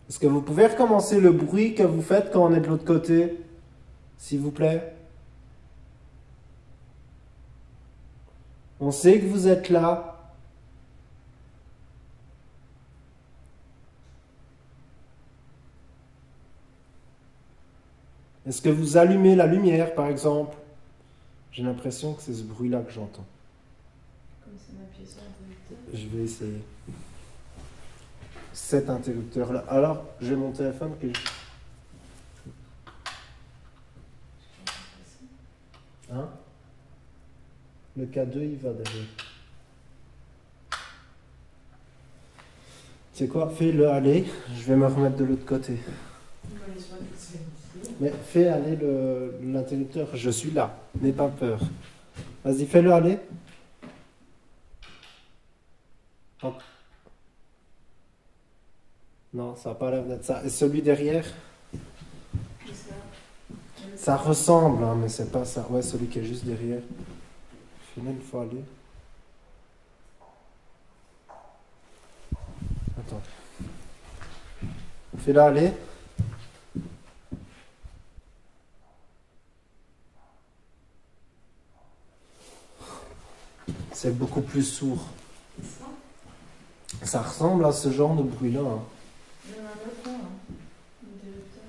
Est-ce que vous pouvez recommencer le bruit que vous faites quand on est de l'autre côté, s'il vous plaît? On sait que vous êtes là. Est-ce que vous allumez la lumière, par exemple? J'ai l'impression que c'est ce bruit-là que j'entends. Comme c'est ma pièce d'interrupteur. Je vais essayer. Cet interrupteur-là. Alors, j'ai mon téléphone que je... Hein? Le K2, il va derrière. Tu sais quoi? Fais-le aller. Je vais me remettre de l'autre côté. Mais fais aller l'interrupteur. Je suis là. N'aie pas peur. Vas-y, fais-le aller. Hop. Non, ça n'a pas l'air d'être ça. Et celui derrière? Ça ressemble, hein, mais c'est pas ça. Ouais, celui qui est juste derrière. Fais-le une fois aller. Fais-la aller. C'est beaucoup plus sourd. Ça ressemble à ce genre de bruit-là. Hein. Il y en a un autre là, hein. Le directeur.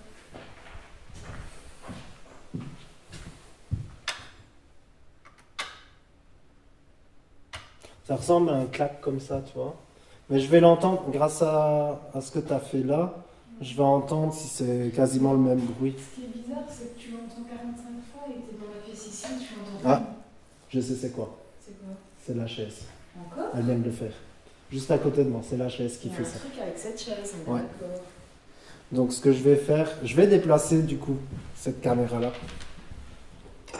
Ça ressemble à un clac comme ça, tu vois. Mais je vais l'entendre grâce à ce que tu as fait là. Je vais entendre si c'est quasiment le même bruit. Ce qui est bizarre, c'est que tu l'entends 45 fois et que t'es dans la pièce ici, tu l'entends Ah. pas. Je sais c'est quoi. C'est quoi? C'est la chaise. Encore? Elle vient de le faire. Juste à côté de moi, c'est la chaise qui Il y a fait un ça. truc avec cette chaise, on est Ouais. d'accord. Donc ce que je vais faire, je vais déplacer du coup cette caméra là.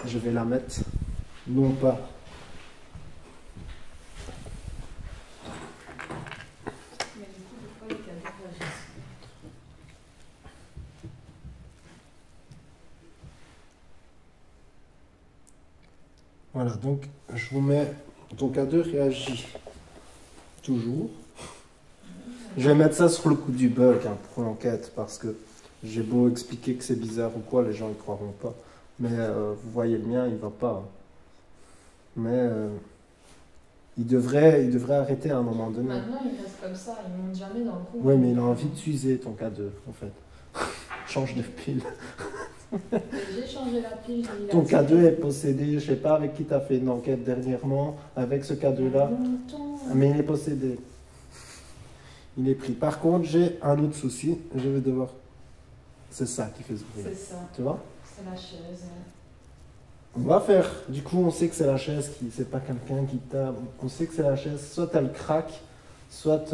Je vais la mettre non pas. Mais du coup, pourquoi les cadeaux réagissent? Voilà, donc je vous mets. Ton K2 réagit toujours. Je vais mettre ça sur le coup du bug hein, pour l'enquête parce que j'ai beau expliquer que c'est bizarre ou quoi, les gens ne croiront pas. Mais vous voyez le mien, il va pas. Hein. Mais il devrait arrêter à un moment donné. Maintenant, il reste comme ça, il monte jamais dans le coup. Ouais, mais il a envie de s'user ton K2 en fait. Change de pile. J'ai changé la pile. il a Ton tiré. K2 est possédé, je sais pas avec qui tu as fait une enquête dernièrement, avec ce K2 là. Longtemps. Mais il est possédé. Il est pris. Par contre, j'ai un autre souci. Je vais devoir. C'est ça qui fait ce bruit. C'est ça, Tu vois? c'est la chaise. On va faire. Du coup, on sait que c'est la chaise qui. C'est pas quelqu'un qui tape. On sait que c'est la chaise. Soit t'as le crack, soit.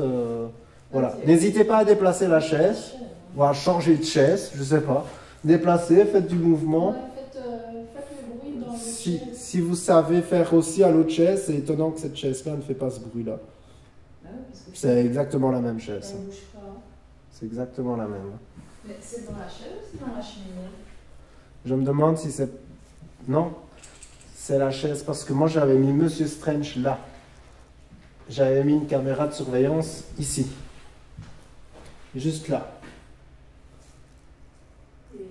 Voilà. Ok. N'hésitez pas à déplacer la chaise. chaise. Ou à changer de chaise. Je sais pas. Déplacez, faites du mouvement. Ouais, faites le bruit dans le Si, chaise. si vous savez faire aussi à l'autre chaise, c'est étonnant que cette chaise-là ne fait pas ce bruit-là. Ah ouais, parce que C'est exactement la même chaise. elle bouge pas. C'est exactement la même. Mais c'est dans la chaise ou c'est dans la cheminée? Je me demande si c'est... Non, c'est la chaise parce que moi j'avais mis Monsieur Strange là. J'avais mis une caméra de surveillance ici. Juste là. Et-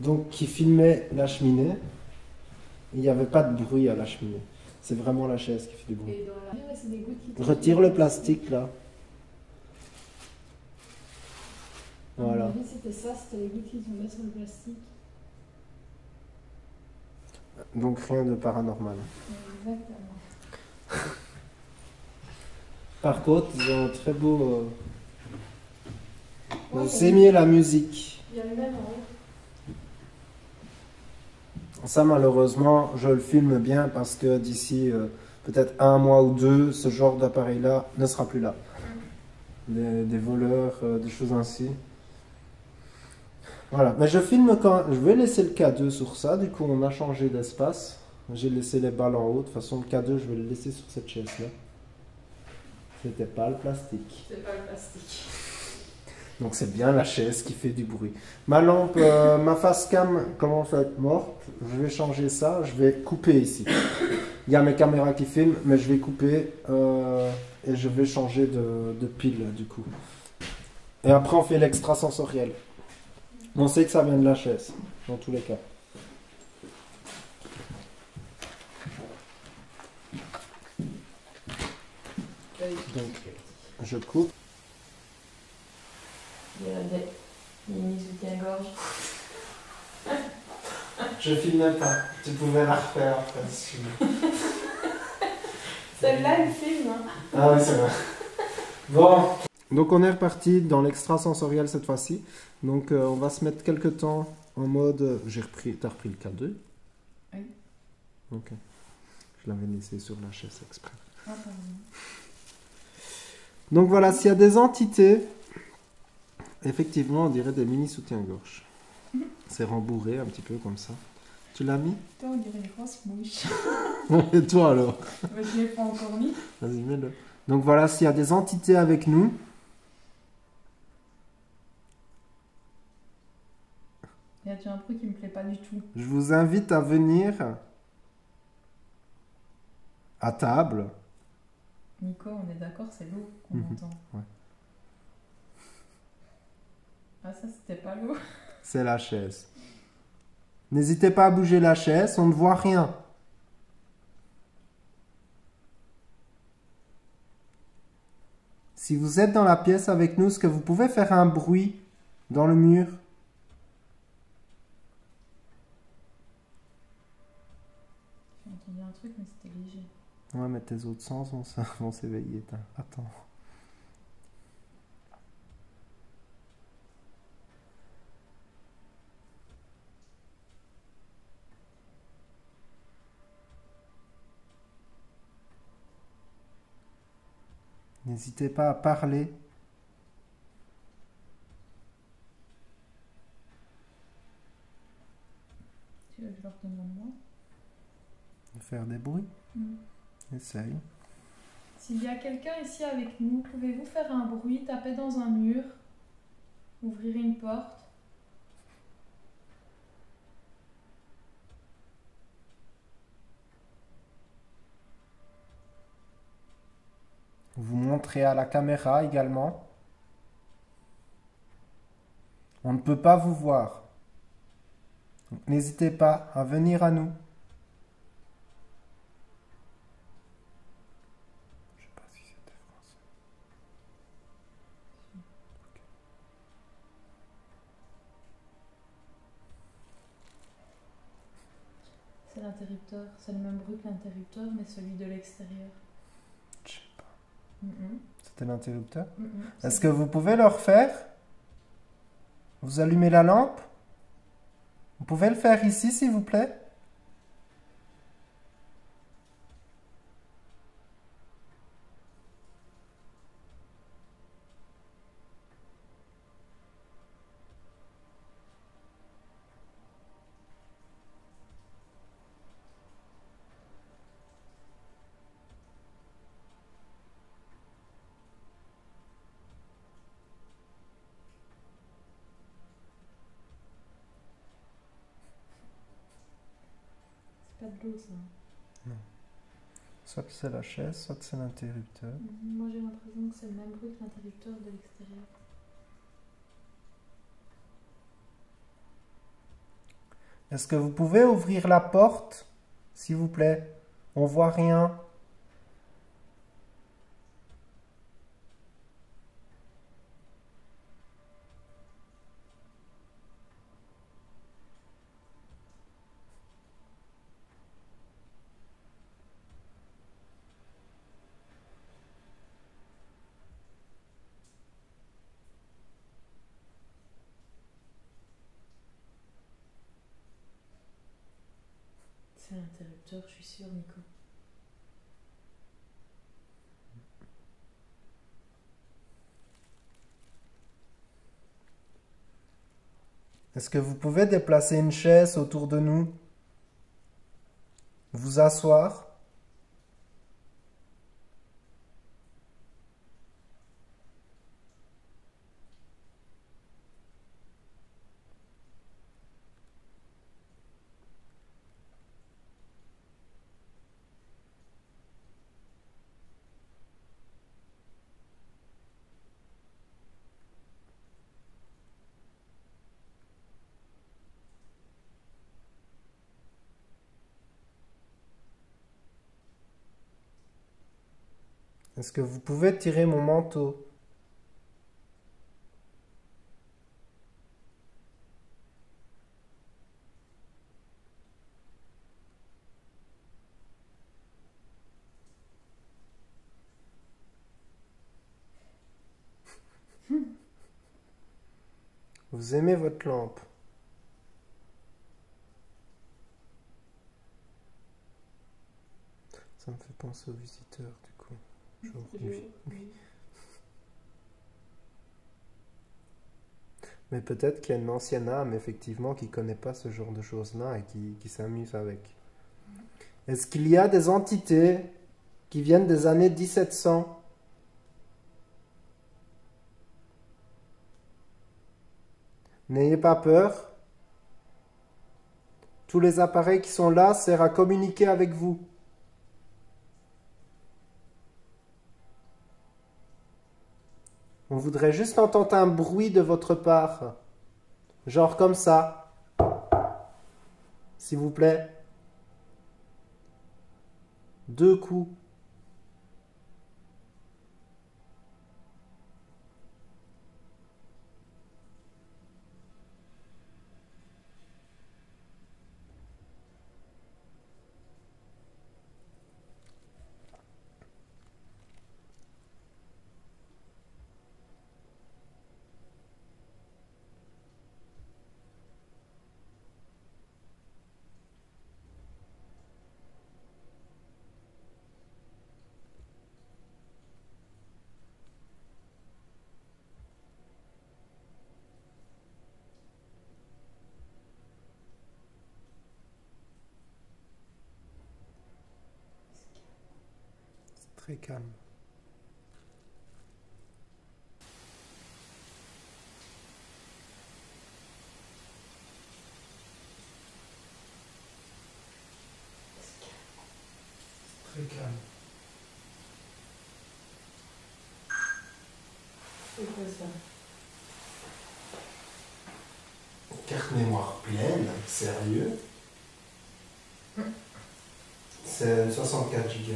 Donc qui filmait la cheminée. Il n'y avait pas de bruit à la cheminée. C'est vraiment la chaise qui fait du bruit. Et dans la... Ouais, c'est des gouttes qui tombent. Retire le plastique là. À mon Voilà. avis, c'était ça, c'était les gouttes qui tombaient sur le plastique. Donc rien de paranormal. Exactement. Par contre, ils ont un très beau... Ouais, C'est mieux la musique. il y a le même en haut. Ça, malheureusement, je le filme bien parce que d'ici peut-être 1 mois ou 2, ce genre d'appareil-là ne sera plus là. Des voleurs, des choses ainsi. Voilà, mais je filme quand... Je vais laisser le K2 sur ça, du coup on a changé d'espace. J'ai laissé les balles en haut, de toute façon le K2 je vais le laisser sur cette chaise-là. C'était pas le plastique. C'est pas le plastique. Donc c'est bien la chaise qui fait du bruit. Ma lampe, ma face cam commence à être morte. Je vais changer ça. Je vais couper ici. Il y a mes caméras qui filment, mais je vais couper et je vais changer de pile du coup. Et après on fait l'extrasensoriel. On sait que ça vient de la chaise, dans tous les cas. Donc je coupe. Il y a des mini soutiens-gorge. Je filme pas. Tu pouvais la refaire après si tu veux. Celle-là, elle filme. Hein. Ah oui, c'est vrai. Bon. Donc on est reparti dans l'extrasensoriel cette fois-ci. Donc on va se mettre quelques temps en mode... T'as repris le K2? Oui. Ok. Je l'avais laissé sur la chaise exprès. Ah, pardon. Donc voilà, s'il y a des entités, effectivement on dirait des mini soutiens-gorge. C'est rembourré un petit peu comme ça. Tu l'as mis? Toi, on dirait une grosse mouche. Et toi alors? Mais je l'ai pas encore mis. Vas-y, mets-le. Donc voilà, s'il y a des entités avec nous, Il y a déjà un truc qui me plaît pas du tout. je vous invite à venir à table. Nico, on est d'accord, c'est l'eau qu'on Mhm. entend. ça c'était pas l'eau. C'est la chaise. N'hésitez pas à bouger la chaise, on ne voit rien. Si vous êtes dans la pièce avec nous, est-ce que vous pouvez faire un bruit dans le mur? J'ai entendu un truc, mais c'était léger. Ouais, mais tes autres sens vont s'éveiller. Attends. N'hésitez pas à parler. Tu veux que je leur demande moi? De faire des bruits. Essaye. S'il y a quelqu'un ici avec nous, pouvez-vous faire un bruit, taper dans un mur, ouvrir une porte? Vous montrez à la caméra également. On ne peut pas vous voir. Donc, n'hésitez pas à venir à nous. Je sais pas si c'était français. C'est l'interrupteur, c'est le même bruit que l'interrupteur, mais celui de l'extérieur. Je sais pas. Mm-mm. C'était l'interrupteur. Mm-mm. Est-ce que vous pouvez le refaire? Vous allumez la lampe? Vous pouvez le faire ici, s'il vous plaît? C'est pas de l'eau, ça. Soit c'est la chaise, soit c'est l'interrupteur. Moi j'ai l'impression que c'est le même bruit que l'interrupteur de l'extérieur. Est-ce que vous pouvez ouvrir la porte, s'il vous plaît? On voit rien. C'est l'interrupteur, je suis sûre, Nico. Est-ce que vous pouvez déplacer une chaise autour de nous? Vous asseoir? Est-ce que vous pouvez tirer mon manteau? Vous aimez votre lampe? Ça me fait penser aux visiteurs, du coup. Jour, nuit. Mais peut-être qu'il y a une ancienne âme, effectivement, qui ne connaît pas ce genre de choses-là et qui s'amuse avec. Est-ce qu'il y a des entités qui viennent des années 1700? N'ayez pas peur. Tous les appareils qui sont là servent à communiquer avec vous. On voudrait juste entendre un bruit de votre part. Genre comme ça. S'il vous plaît. 2 coups. Très calme. Très calme. C'est quoi ça? Carte mémoire pleine, sérieux. C'est 64 Go.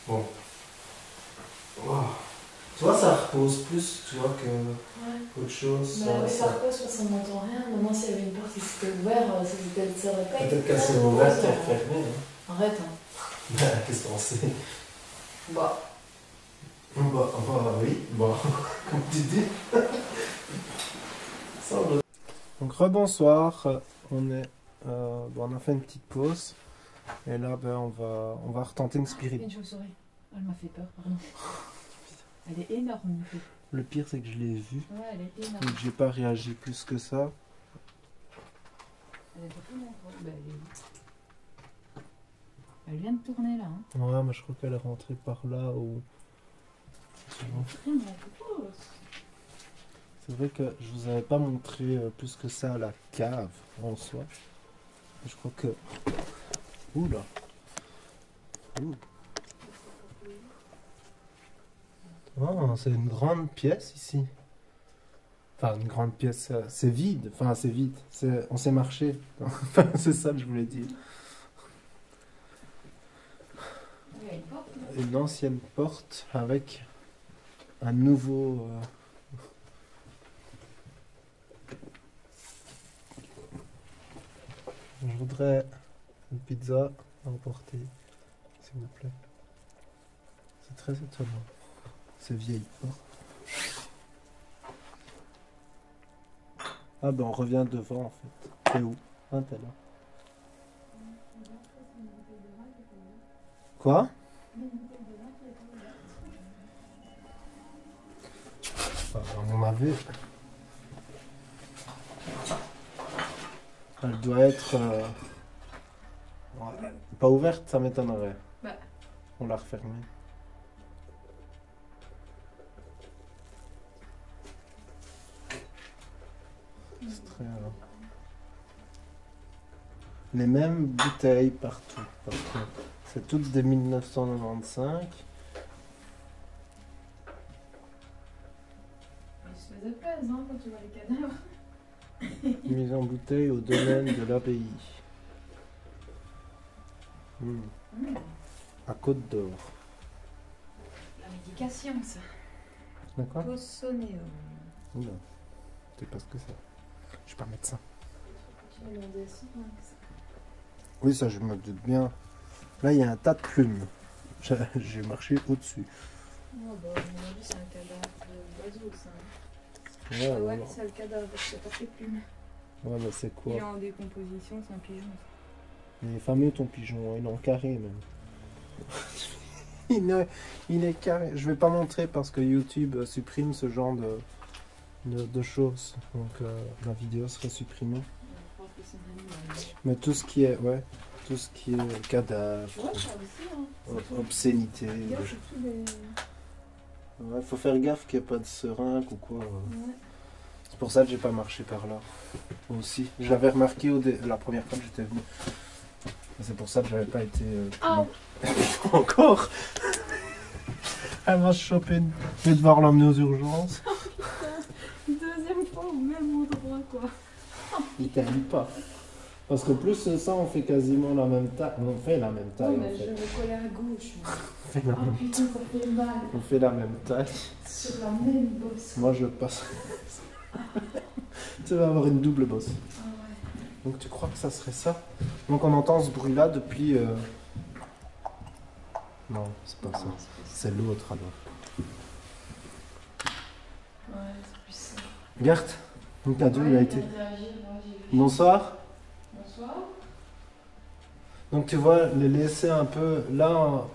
Bon. Wow. Tu vois, ça repose plus, tu vois, qu'autre chose. Bah, ça repose parce qu'on n'entend rien. Maintenant, s'il y avait une porte qui s'était ouverte, ça se répète. Peut-être qu'elle s'est ouverte et refermée. Hein. Arrête, hein. Qu'est-ce qu'on sait? Bah, oui, bon, comme tu dis. Donc rebonsoir, on a fait une petite pause et là on va retenter une spirit. une chauve-souris. Elle m'a fait peur, pardon. Elle est énorme. Le pire c'est que je l'ai vue Ouais, elle est et énorme. que j'ai pas réagi plus que ça. Elle est pas plus loin. Bah, elle vient de tourner là. Hein. Ouais, mais je crois qu'elle est rentrée par là ou. C'est vrai que je vous avais pas montré plus que ça la cave en soi. Je crois que. Oula. Ouh. Oh, c'est une grande pièce ici. Enfin, une grande pièce, c'est vide. Enfin, c'est vide. On s'est marché. Enfin, c'est ça que je voulais dire. Il y a une porte. Une ancienne porte avec un nouveau. Je voudrais une pizza à emporter, s'il vous plaît. C'est très étonnant, ces vieilles portes. Ah ben on revient devant en fait. C'est où? Ah t'es là. Quoi? À mon avis, elle doit être pas ouverte, ça m'étonnerait. Bah. On l'a refermée. C'est très, les mêmes bouteilles partout. Par contre. C'est toutes des 1995. Il se faisait plaisir hein, quand tu vois les cadavres. Mise en bouteille au domaine de l'abbaye. À Côte d'Or. La médication, ça. D'accord. Possonnéum. Oula. Je sais pas ce que c'est. Je suis pas médecin. Tu vas demander ça, hein, que ça. Oui, ça je me doute bien. Là, il y a un tas de plumes. J'ai marché au-dessus. Oh, bah, à mon avis, c'est un cadavre d'oiseau, ça. Ouais, Ah ouais, voilà. c'est le cadavre, c'est pas fait plumes. Ouais, mais c'est Il est quoi? en décomposition, c'est un pigeon. Il est fameux ton pigeon, il est en carré même. il est carré. Je vais pas montrer parce que YouTube supprime ce genre de choses. Donc la vidéo serait supprimée. Je pense que c'est un animal. Mais tout ce qui est, ouais, tout ce qui est cadavre, Ouais, ça aussi, hein. obscénité. Regarde, c'est tous les... Ouais, faut faire gaffe qu'il n'y ait pas de seringue ou quoi. Ouais. C'est pour ça que j'ai pas marché par là. Aussi. Je l'avais remarqué la première fois que j'étais venu. C'est pour ça que j'avais pas été. Ah. Encore. Elle va se choper. Je vais devoir l'emmener aux urgences. Deuxième fois. fois au même endroit, quoi. Il t'aime pas. Parce que plus ça, on fait quasiment la même taille. On fait la même taille. Non, mais en je fait. vais coller à gauche. Moi. On fait la Ah même putain, ça fait mal. On fait la même taille. Sur la même bosse. Moi, je passe. Tu vas avoir une double bosse. Ah ouais. Donc, tu crois que ça serait ça? Donc, on entend ce bruit-là depuis. Non, c'est pas ça. C'est l'autre alors. Ouais, c'est plus ça. Regarde, mon cadeau, il a été. Bonsoir. Bonsoir. Donc, tu vois, les laisser un peu là.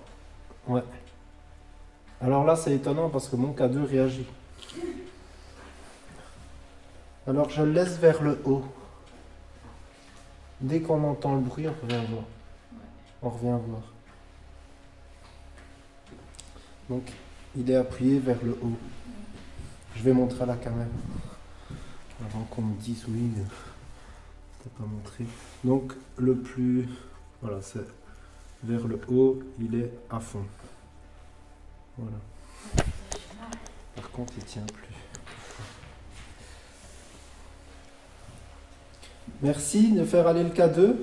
Ouais. Alors là, c'est étonnant parce que mon cadeau réagit. Alors, je le laisse vers le haut. Dès qu'on entend le bruit, on revient voir. On revient voir. Donc, il est appuyé vers le haut. Je vais montrer à la caméra. Avant qu'on me dise oui, t'as pas montré. Donc, le plus... Voilà, c'est vers le haut, il est à fond. Voilà. Par contre, il tient plus. Merci de faire aller le K2.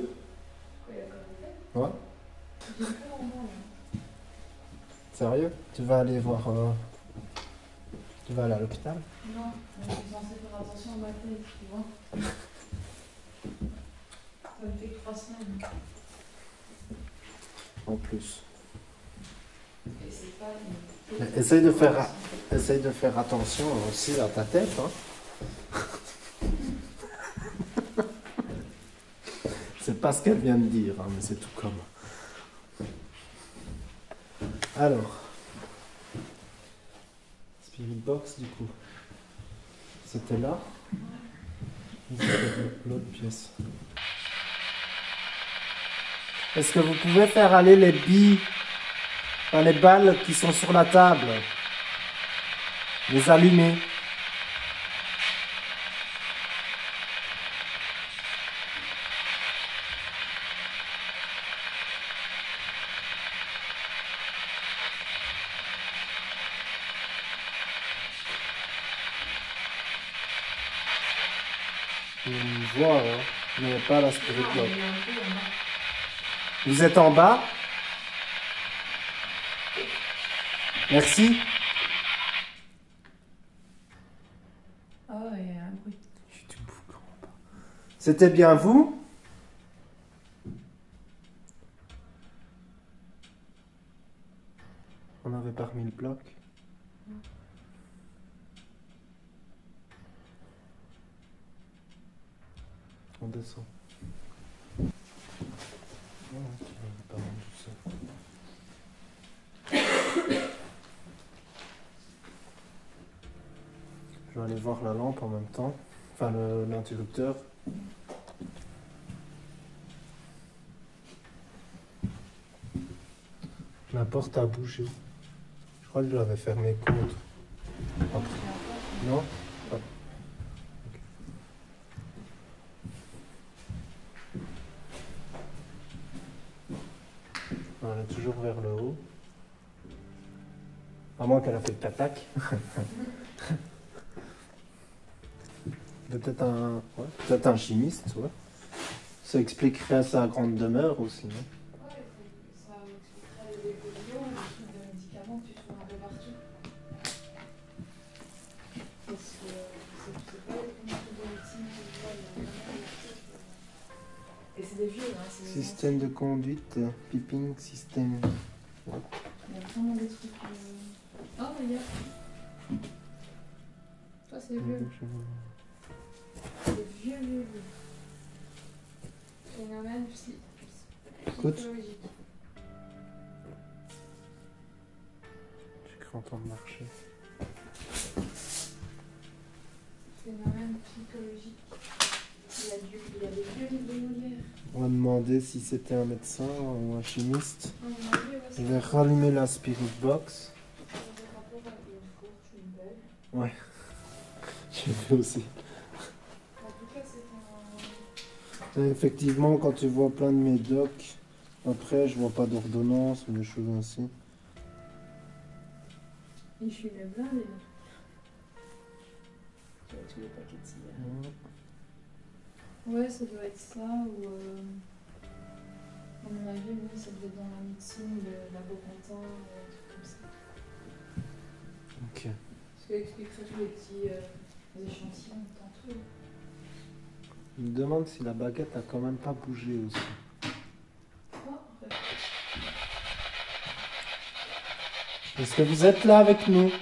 Ouais. Sérieux? Tu vas aller voir... Tu vas aller à l'hôpital? Non, je suis censée faire attention à ma tête, tu vois. Ça me fait que 3 semaines. En plus. Et c'est pas Mais essaye de faire attention aussi à ta tête. Hein. C'est pas ce qu'elle vient de dire, hein, mais c'est tout comme. Alors. Spirit Box, du coup. C'était là. C'était l'autre pièce. Est-ce que vous pouvez faire aller les billes, enfin, les balles qui sont sur la table? Les allumer. On voit, hein, mais pas la Spirit Box. Vous êtes en bas? Merci. Ah ouais, il y a un bruit. Je suis tout boucan en bas. C'était bien vous? On avait pas remis le bloc. On descend. Pas mal tout ça. Je vais aller voir la lampe en même temps. Enfin, l'interrupteur. La porte a bougé. Je crois que je l'avais fermée contre. Non? Ah. On est toujours vers le haut. À moins qu'elle a fait catac. Peut-être un chimiste, ouais. Ça expliquerait sa grande demeure aussi, non? Ouais, ça expliquerait les évolutions, les trucs de médicaments que tu trouves un peu partout. Parce que c'est pas les premiers trucs de médecine que je vois, il y a vraiment des trucs. Et c'est des vieux, hein. C'est des Système de conduite, piping système. Ouais. Il y a vraiment des trucs. Oh, regarde. Ça, c'est vieux. C'est vieux. Phénomène psychologique. J'ai cru entendre marcher. Phénomène psychologique. Il y a des vieux livres de Molière. On va demander si c'était un médecin ou un chimiste. Oh, mon Dieu, ouais, Je vais rallumer la Spirit Box. ça a des rapports avec une course, une belle. Ouais. J'ai vu aussi. En tout cas, c'est un. Effectivement, quand tu vois plein de médocs, après, je vois pas d'ordonnance ou des choses ainsi. Il fumait blindé. Tu tous les paquets de cigarettes. Ouais, ça doit être ça, ou à mon avis, oui, ça doit être dans la médecine, le laborantin, un truc comme ça. Ok. Parce qu'elle expliquerait tous les petits échantillons tantôt. Il me demande si la baguette a quand même pas bougé aussi. Oh, en fait. Est-ce que vous êtes là avec nous?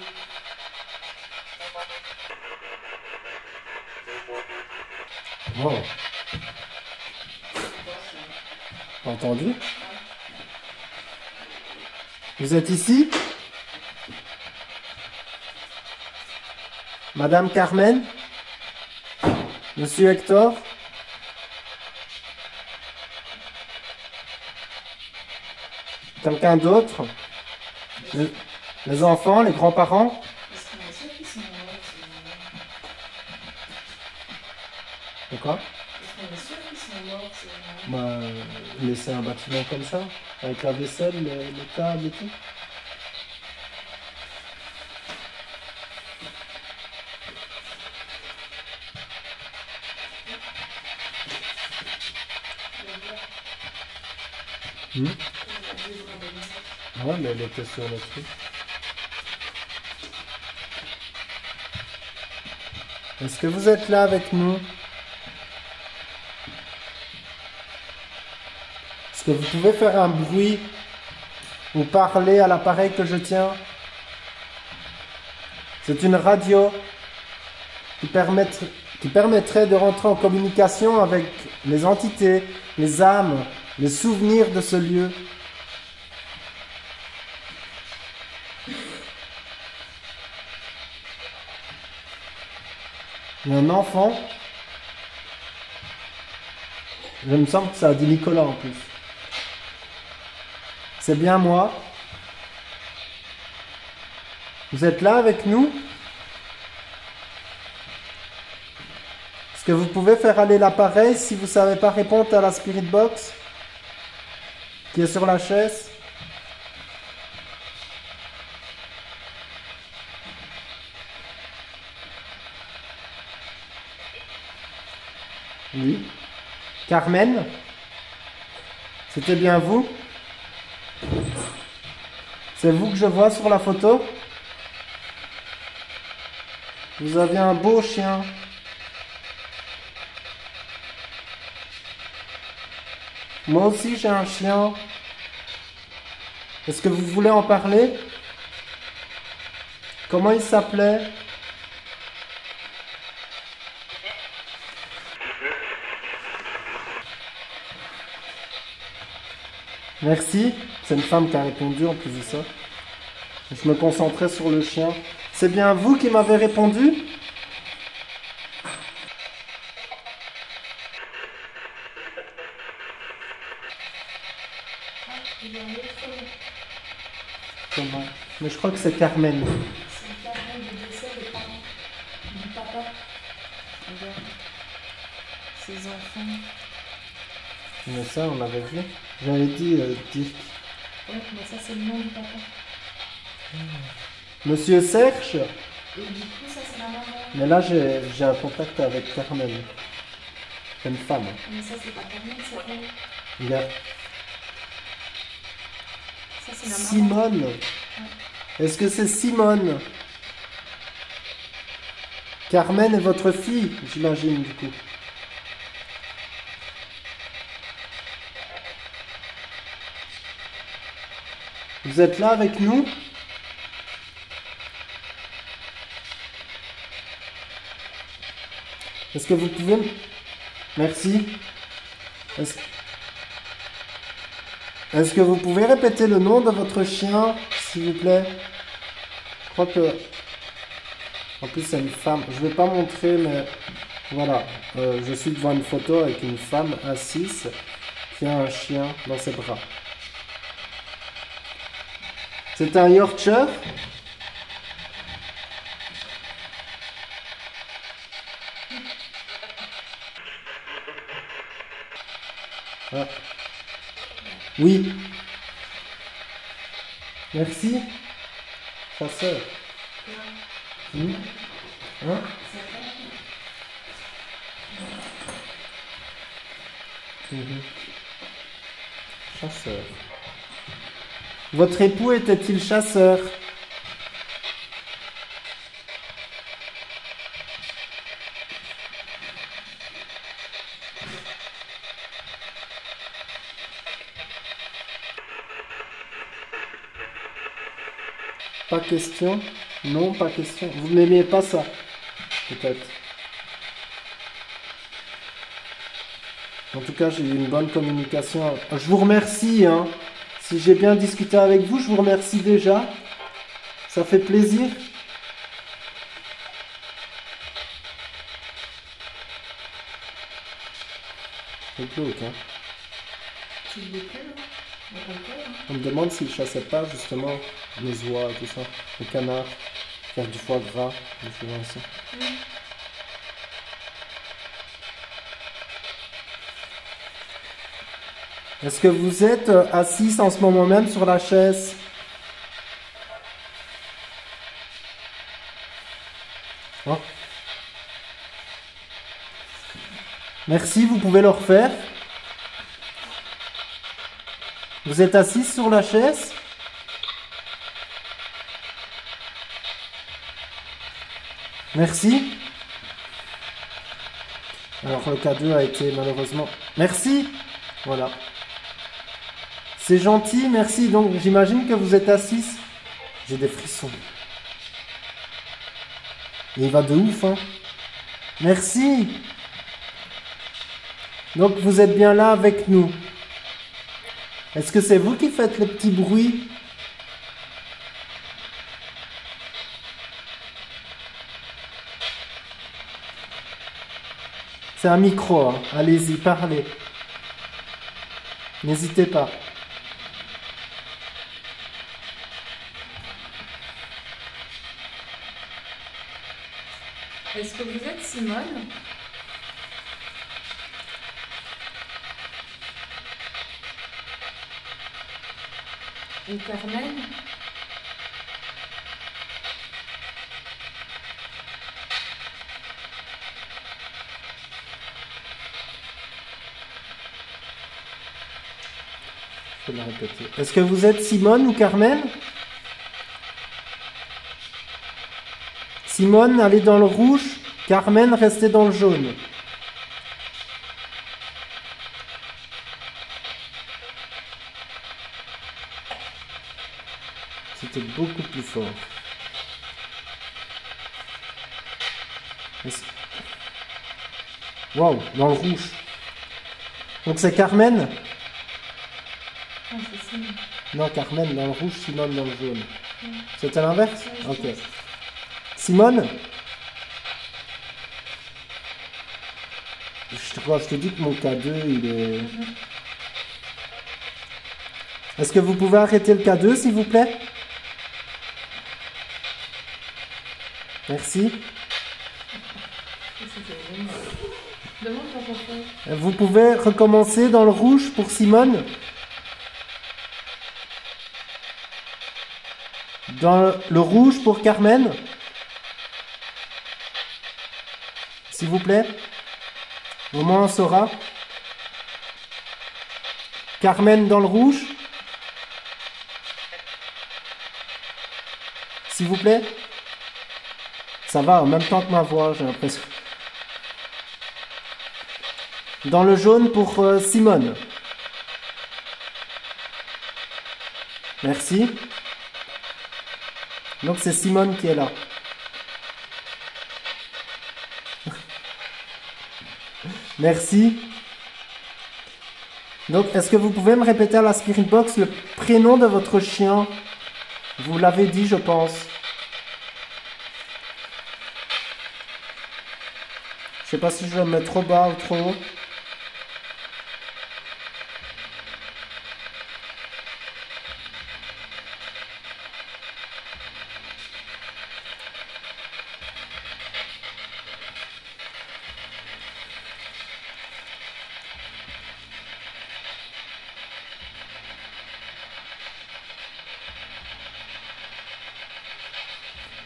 Wow. Entendu? Vous êtes ici? Madame Carmen? Monsieur Hector? Quelqu'un d'autre? Les enfants, les grands-parents? Parce qu'on est sûr qu'ils sont morts. De quoi? Parce qu'on est sûr qu'ils sont morts. Bah, laisser un bâtiment comme ça, avec la vaisselle, le table et tout. Ouais, mais elle était sur le truc. Est-ce que vous êtes là avec nous? Est-ce que vous pouvez faire un bruit ou parler à l'appareil que je tiens? C'est une radio qui permettrait de rentrer en communication avec les entités, les âmes, les souvenirs de ce lieu. Il y a un enfant. Je me semble que ça a dit Nicolas en plus. C'est bien moi. Vous êtes là avec nous? Est-ce que vous pouvez faire aller l'appareil si vous ne savez pas répondre à la Spirit Box qui est sur la chaise? Oui. Carmen? C'était bien vous? C'est vous que je vois sur la photo? Vous avez un beau chien. Moi aussi j'ai un chien. Est-ce que vous voulez en parler? Comment il s'appelait? Merci. C'est une femme qui a répondu en plus de ça. Je me concentrais sur le chien. C'est bien vous qui m'avez répondu? Comment? Mais je crois que c'est Carmen. C'est Carmen de décès des parents. Du papa. Regarde. Ses enfants. Mais ça, on l'avait vu. J'avais dit Dirk. Ouais, mais ça c'est le nom du papa. Monsieur Serge? Et du coup, ça c'est la maman. Mais là, j'ai un contact avec Carmen. C'est une femme. Mais ça c'est pas Carmen, c'est elle. Regarde. Ça c'est la maman. Simone. Est-ce que c'est Simone? Carmen est votre fille, j'imagine, du coup. Vous êtes là avec nous? Est-ce que vous pouvez... Merci. Est-ce que vous pouvez répéter le nom de votre chien, s'il vous plaît? Je crois que... En plus, c'est une femme. Je ne vais pas montrer, mais... Voilà. Je suis devant une photo avec une femme assise qui a un chien dans ses bras. C'est un Yorkshire? Ah. Oui. Merci. Chasseur. Hein? Mhm. Chasseur. Votre époux était-il chasseur? Pas question? Non, pas question. Vous n'aimiez pas ça? Peut-être. En tout cas, j'ai eu une bonne communication. Je vous remercie, hein. Si j'ai bien discuté avec vous, je vous remercie déjà. Ça fait plaisir. C'est glauque, hein. Tu le décris, là? On me demande s'il chassait pas justement les oies et tout ça, les canards, faire du foie gras, des choses ainsi. Est-ce que vous êtes assis en ce moment même sur la chaise? Oh. Merci, vous pouvez le refaire. Vous êtes assis sur la chaise? Merci. Alors le cadeau a été malheureusement... Merci. Voilà. C'est gentil, merci. Donc j'imagine que vous êtes assis. J'ai des frissons. Et il va de ouf, hein. Merci. Donc vous êtes bien là avec nous. Est-ce que c'est vous qui faites les petits bruits? C'est un micro, hein. Allez-y, parlez. N'hésitez pas. Est-ce que vous êtes Simone? Et Carmen? Je vais le répéter. Est-ce que vous êtes Simone ou Carmen? Simone, allez dans le rouge. Carmen, restez dans le jaune. C'était beaucoup plus fort. Waouh, dans le rouge. Donc c'est Carmen? Ah, c'est Simone. Non, Carmen dans le rouge, Simone dans le jaune. C'était l'inverse? Ok. Simone? Je te dis que mon K2, il est... Est-ce que vous pouvez arrêter le K2, s'il vous plaît? Merci. Demande à papa. Vous pouvez recommencer dans le rouge pour Simone? Dans le rouge pour Carmen? S'il vous plaît? Au moins on saura. Carmen dans le rouge? S'il vous plaît? Ça va en même temps que ma voix, j'ai l'impression. Dans le jaune pour Simone. Merci. Donc c'est Simone qui est là. Merci. Donc est-ce que vous pouvez me répéter à la Spirit Box le prénom de votre chien? Vous l'avez dit, je pense. Je sais pas si je le mets trop bas ou trop haut.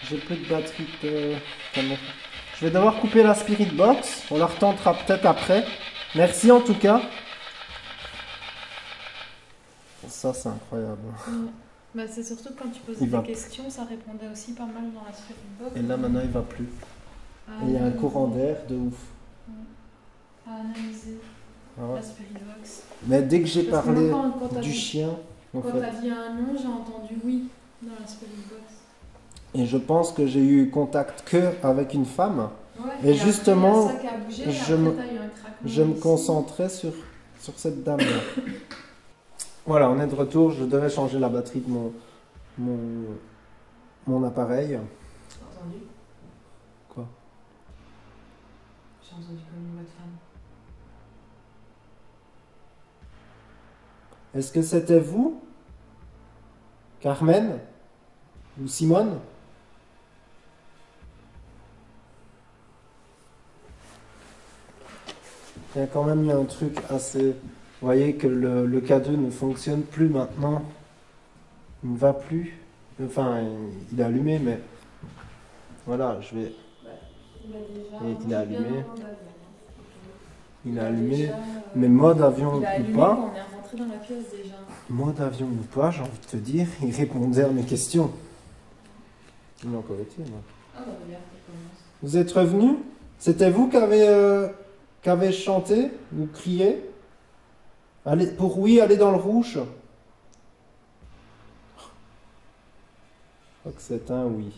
J'ai plus de batterie de caméra. Je vais devoir couper la Spirit Box. On la retentera peut-être après. Merci en tout cas. ça c'est incroyable. Ouais. Bah, c'est surtout quand tu posais Il va- des questions, ça répondait aussi pas mal dans la Spirit Box. Et là maintenant il va plus. À Et il y a un analyser. courant d'air de ouf. Ouais. À analyser Ah ouais. la Spirit Box. Mais dès que j'ai Parce que parlé moi, quand t'as du dit- chien, en Quand fait, t'as dit un nom, j'ai entendu oui dans la Spirit Box. et je pense que j'ai eu contact que avec une femme. Ouais, Et après, justement, il y a ça qui a bougé, et je après, me- t'as eu un craquement Je me ici. concentrais sur cette dame-là. Voilà, on est de retour. Je devais changer la batterie de mon appareil. T'as entendu? Quoi? J'ai entendu comme une voix de femme. Est-ce que c'était vous, Carmen ou Simone? Il y a quand même eu un truc assez... Vous voyez que le K2 ne fonctionne plus maintenant. Il ne va plus. Enfin, il est allumé, mais... Voilà, je vais... Il a déjà. Et il a allumé. bien Il est allumé. déjà, Mais mode avion il a ou allumé pas, quand on est rentré dans la pièce déjà. mode avion ou pas, j'ai envie de te dire, il répondait à mes questions. Il a encore été, moi. Ah bah regarde, ça commence. Vous êtes revenu? C'était vous qui avez chanté ou crié? Allez, pour oui, aller dans le rouge. Je crois que c'est un oui.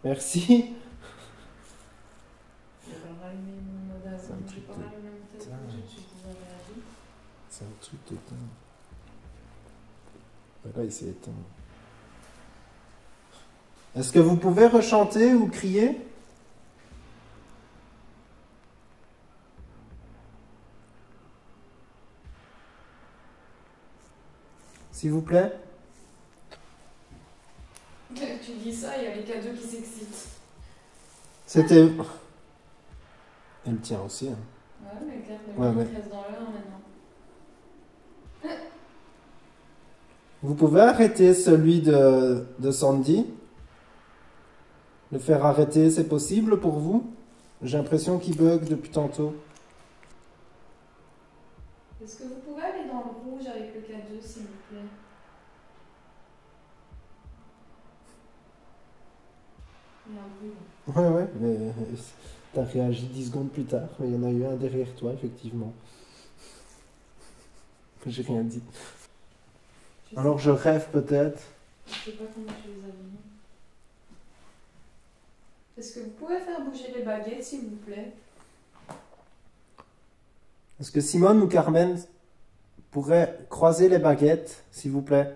Merci. J'ai pas rallumé mon mode C'est un avion, truc j'ai pas de rallumé mon téléphone, dingue. j'ai tout de suite réagi. C'est un truc de dingue. Là, il s'est éteint. Est-ce que vous pouvez rechanter ou crier? S'il vous plaît? Tu dis ça, il y a les cadeaux qui s'excitent. C'était... Elle tient aussi. Hein. Ouais, mais Claire, Ouais, mais mais- il reste dans l'heure maintenant. Vous pouvez arrêter celui de Sandy? Le faire arrêter, c'est possible pour vous? J'ai l'impression qu'il bug depuis tantôt. Est-ce que vous pouvez aller dans le rouge avec le K2, s'il vous plaît? Il y a un bruit là. Ouais, mais t'as réagi 10 secondes plus tard, mais il y en a eu un derrière toi, effectivement. J'ai rien dit. Je sais Alors je rêve peut-être. Je sais pas comment tu les as mis. Est-ce que vous pouvez faire bouger les baguettes, s'il vous plaît? Est-ce que Simone ou Carmen pourraient croiser les baguettes, s'il vous plaît?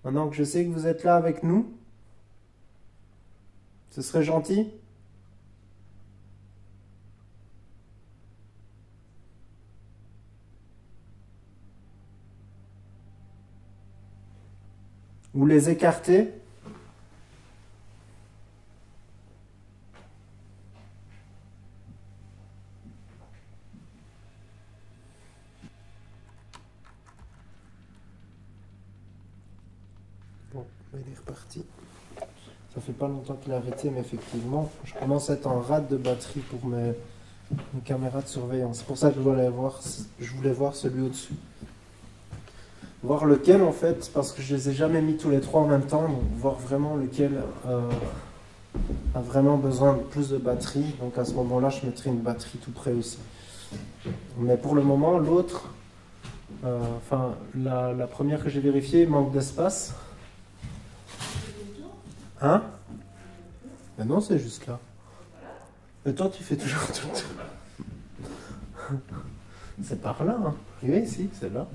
Maintenant que je sais que vous êtes là avec nous, ce serait gentil. Ou les écarter. Bon, il est reparti. Ça fait pas longtemps qu'il a arrêté, mais effectivement, je commence à être en rate de batterie pour mes caméras de surveillance. C'est pour ça que je voulais voir celui au-dessus. Voir lequel en fait, parce que je les ai jamais mis tous les trois en même temps, donc voir vraiment lequel a vraiment besoin de plus de batterie. Donc à ce moment-là, je mettrai une batterie tout près aussi. Mais pour le moment, l'autre, enfin la première que j'ai vérifiée, manque d'espace. Hein? Ben non, c'est juste là. Mais toi, tu fais toujours tout. C'est par là, hein? Oui, si, c'est là.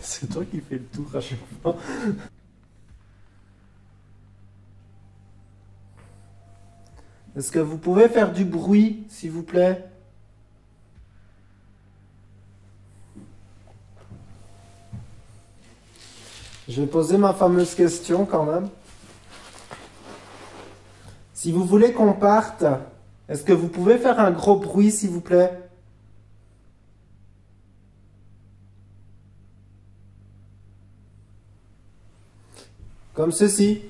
C'est toi qui fais le tour à chaque fois. Est-ce que vous pouvez faire du bruit, s'il vous plaît? Je vais poser ma fameuse question quand même. Si vous voulez qu'on parte, est-ce que vous pouvez faire un gros bruit, s'il vous plaît? Comme ceci.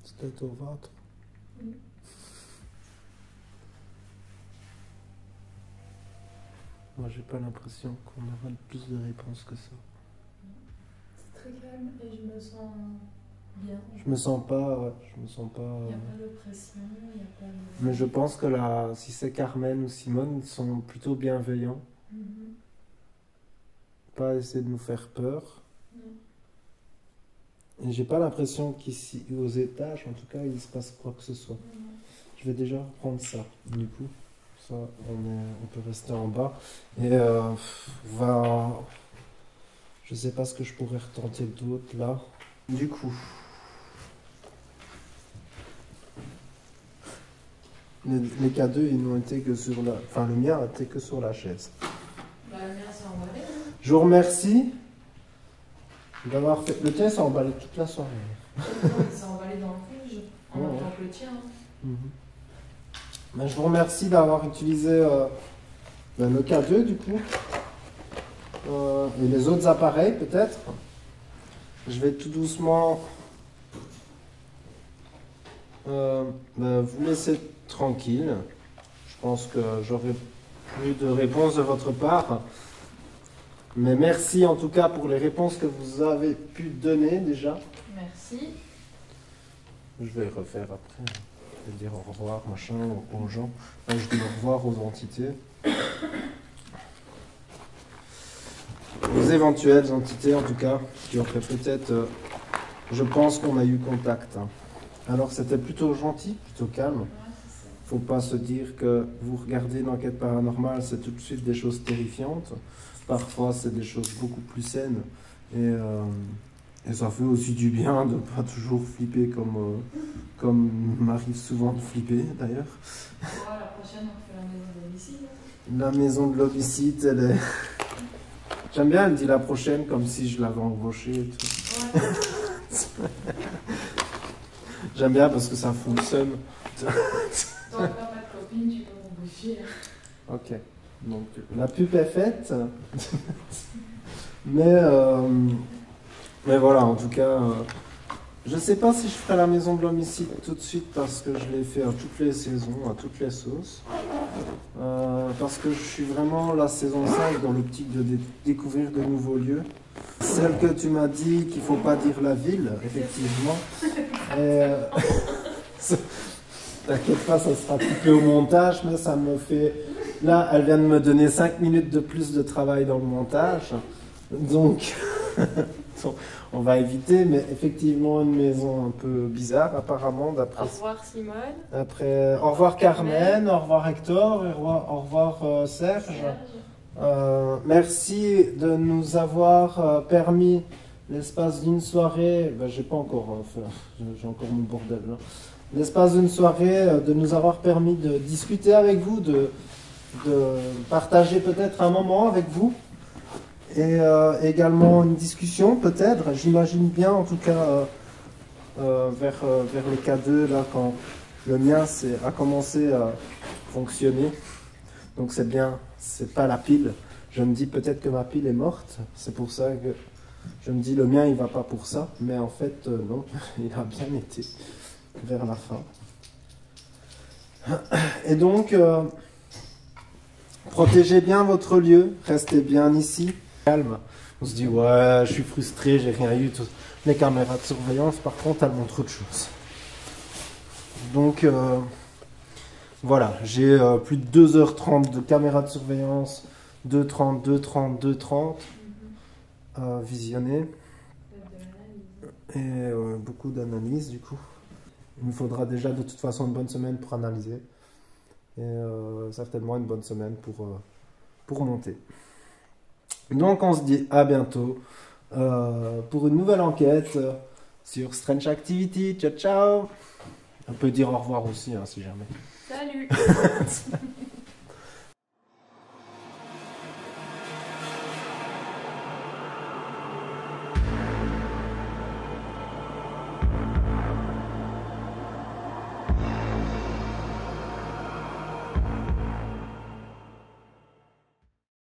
Peut-être au ventre. Oui. Moi, j'ai pas l'impression qu'on aura plus de réponses que ça. C'est très calme et je me sens bien. Je me sens pas, ouais, je me sens pas. Il n'y a pas de pression, il n'y a pas de... Mais je pense que là, si c'est Carmen ou Simone, ils sont plutôt bienveillants. Mhm. Pas essayer de nous faire peur. Non. Et j'ai pas l'impression qu'ici, aux étages, en tout cas, il se passe quoi que ce soit. Non. Je vais déjà reprendre ça. Du coup, ça, on peut rester en bas. Et je sais pas ce que je pourrais retenter d'autre là. Du coup, les cadeaux, ils n'ont été que sur la... Enfin, le mien a été que sur la chaise. Bah, le mien s'est emballé. Hein. Je vous remercie d'avoir fait... Le tien s'est emballé toute la soirée. Il s'est emballé dans le rouge, en Ouais, même ouais. temps que le tien. Mhm. Ben, je vous remercie d'avoir utilisé le K2 du coup. Et les autres appareils peut-être. Je vais tout doucement vous laisser tranquille. Je pense que j'aurai plus de réponses de votre part. Mais merci en tout cas pour les réponses que vous avez pu donner déjà. Merci. Je vais refaire après. Je vais dire au revoir machin aux gens. Enfin, je dis au revoir aux entités. Aux éventuelles entités en tout cas, qui auraient peut-être... je pense qu'on a eu contact. Hein. Alors c'était plutôt gentil, plutôt calme. Ouais, c'est ça. Faut pas se dire que vous regardez une enquête paranormale, c'est tout de suite des choses terrifiantes. Parfois c'est des choses beaucoup plus saines. Et ça fait aussi du bien de pas toujours flipper comme m'arrive souvent de flipper d'ailleurs. Ouais, la prochaine, on fait la maison de l'homicide. La maison de l'homicide, elle est... J'aime bien, elle dit la prochaine comme si je l'avais embauchée et tout. Ouais. J'aime bien parce que ça fout le seum. Tant que t'as pas de copine, tu peux m'embaucher. Ok. Donc la pub est faite. mais voilà, en tout cas, je sais pas si je ferai la maison de l'homicide tout de suite parce que je l'ai fait à toutes les saisons, à toutes les sauces. Parce que je suis vraiment la saison 5 dans l'optique de découvrir de nouveaux lieux. Celle que tu m'as dit qu'il faut pas dire la ville, effectivement. T'inquiète pas, ça sera coupé au montage, mais ça me fait... Là, elle vient de me donner 5 minutes de plus de travail dans le montage. Donc, on va éviter, mais effectivement, une maison un peu bizarre, apparemment, d'après... Au revoir Simone. Après, au revoir Carmen, au revoir Hector, au revoir Serge. Merci de nous avoir permis l'espace d'une soirée, ben, j'ai pas encore j'ai encore mon bordel là. L'espace d'une soirée, de nous avoir permis de discuter avec vous, de partager peut-être un moment avec vous et également une discussion peut-être, j'imagine bien en tout cas vers le K2 là quand le mien a commencé à fonctionner, donc c'est bien, c'est pas la pile. Je me dis peut-être que ma pile est morte, c'est pour ça que je me dis le mien il va pas pour ça, mais en fait non, il a bien été vers la fin. Et donc, protégez bien votre lieu, restez bien ici, calme. On se dit ouais, je suis frustré, j'ai rien eu. Les caméras de surveillance par contre elles montrent autre chose. Donc voilà, j'ai plus de 2h30 de caméras de surveillance. 2h30, 2h30, 2h30 visionner et beaucoup d'analyses du coup. Il me faudra déjà de toute façon une bonne semaine pour analyser et certainement une bonne semaine pour monter. Donc on se dit à bientôt pour une nouvelle enquête sur Strange Activity. Ciao ciao. On peut dire au revoir aussi hein, si jamais. Salut.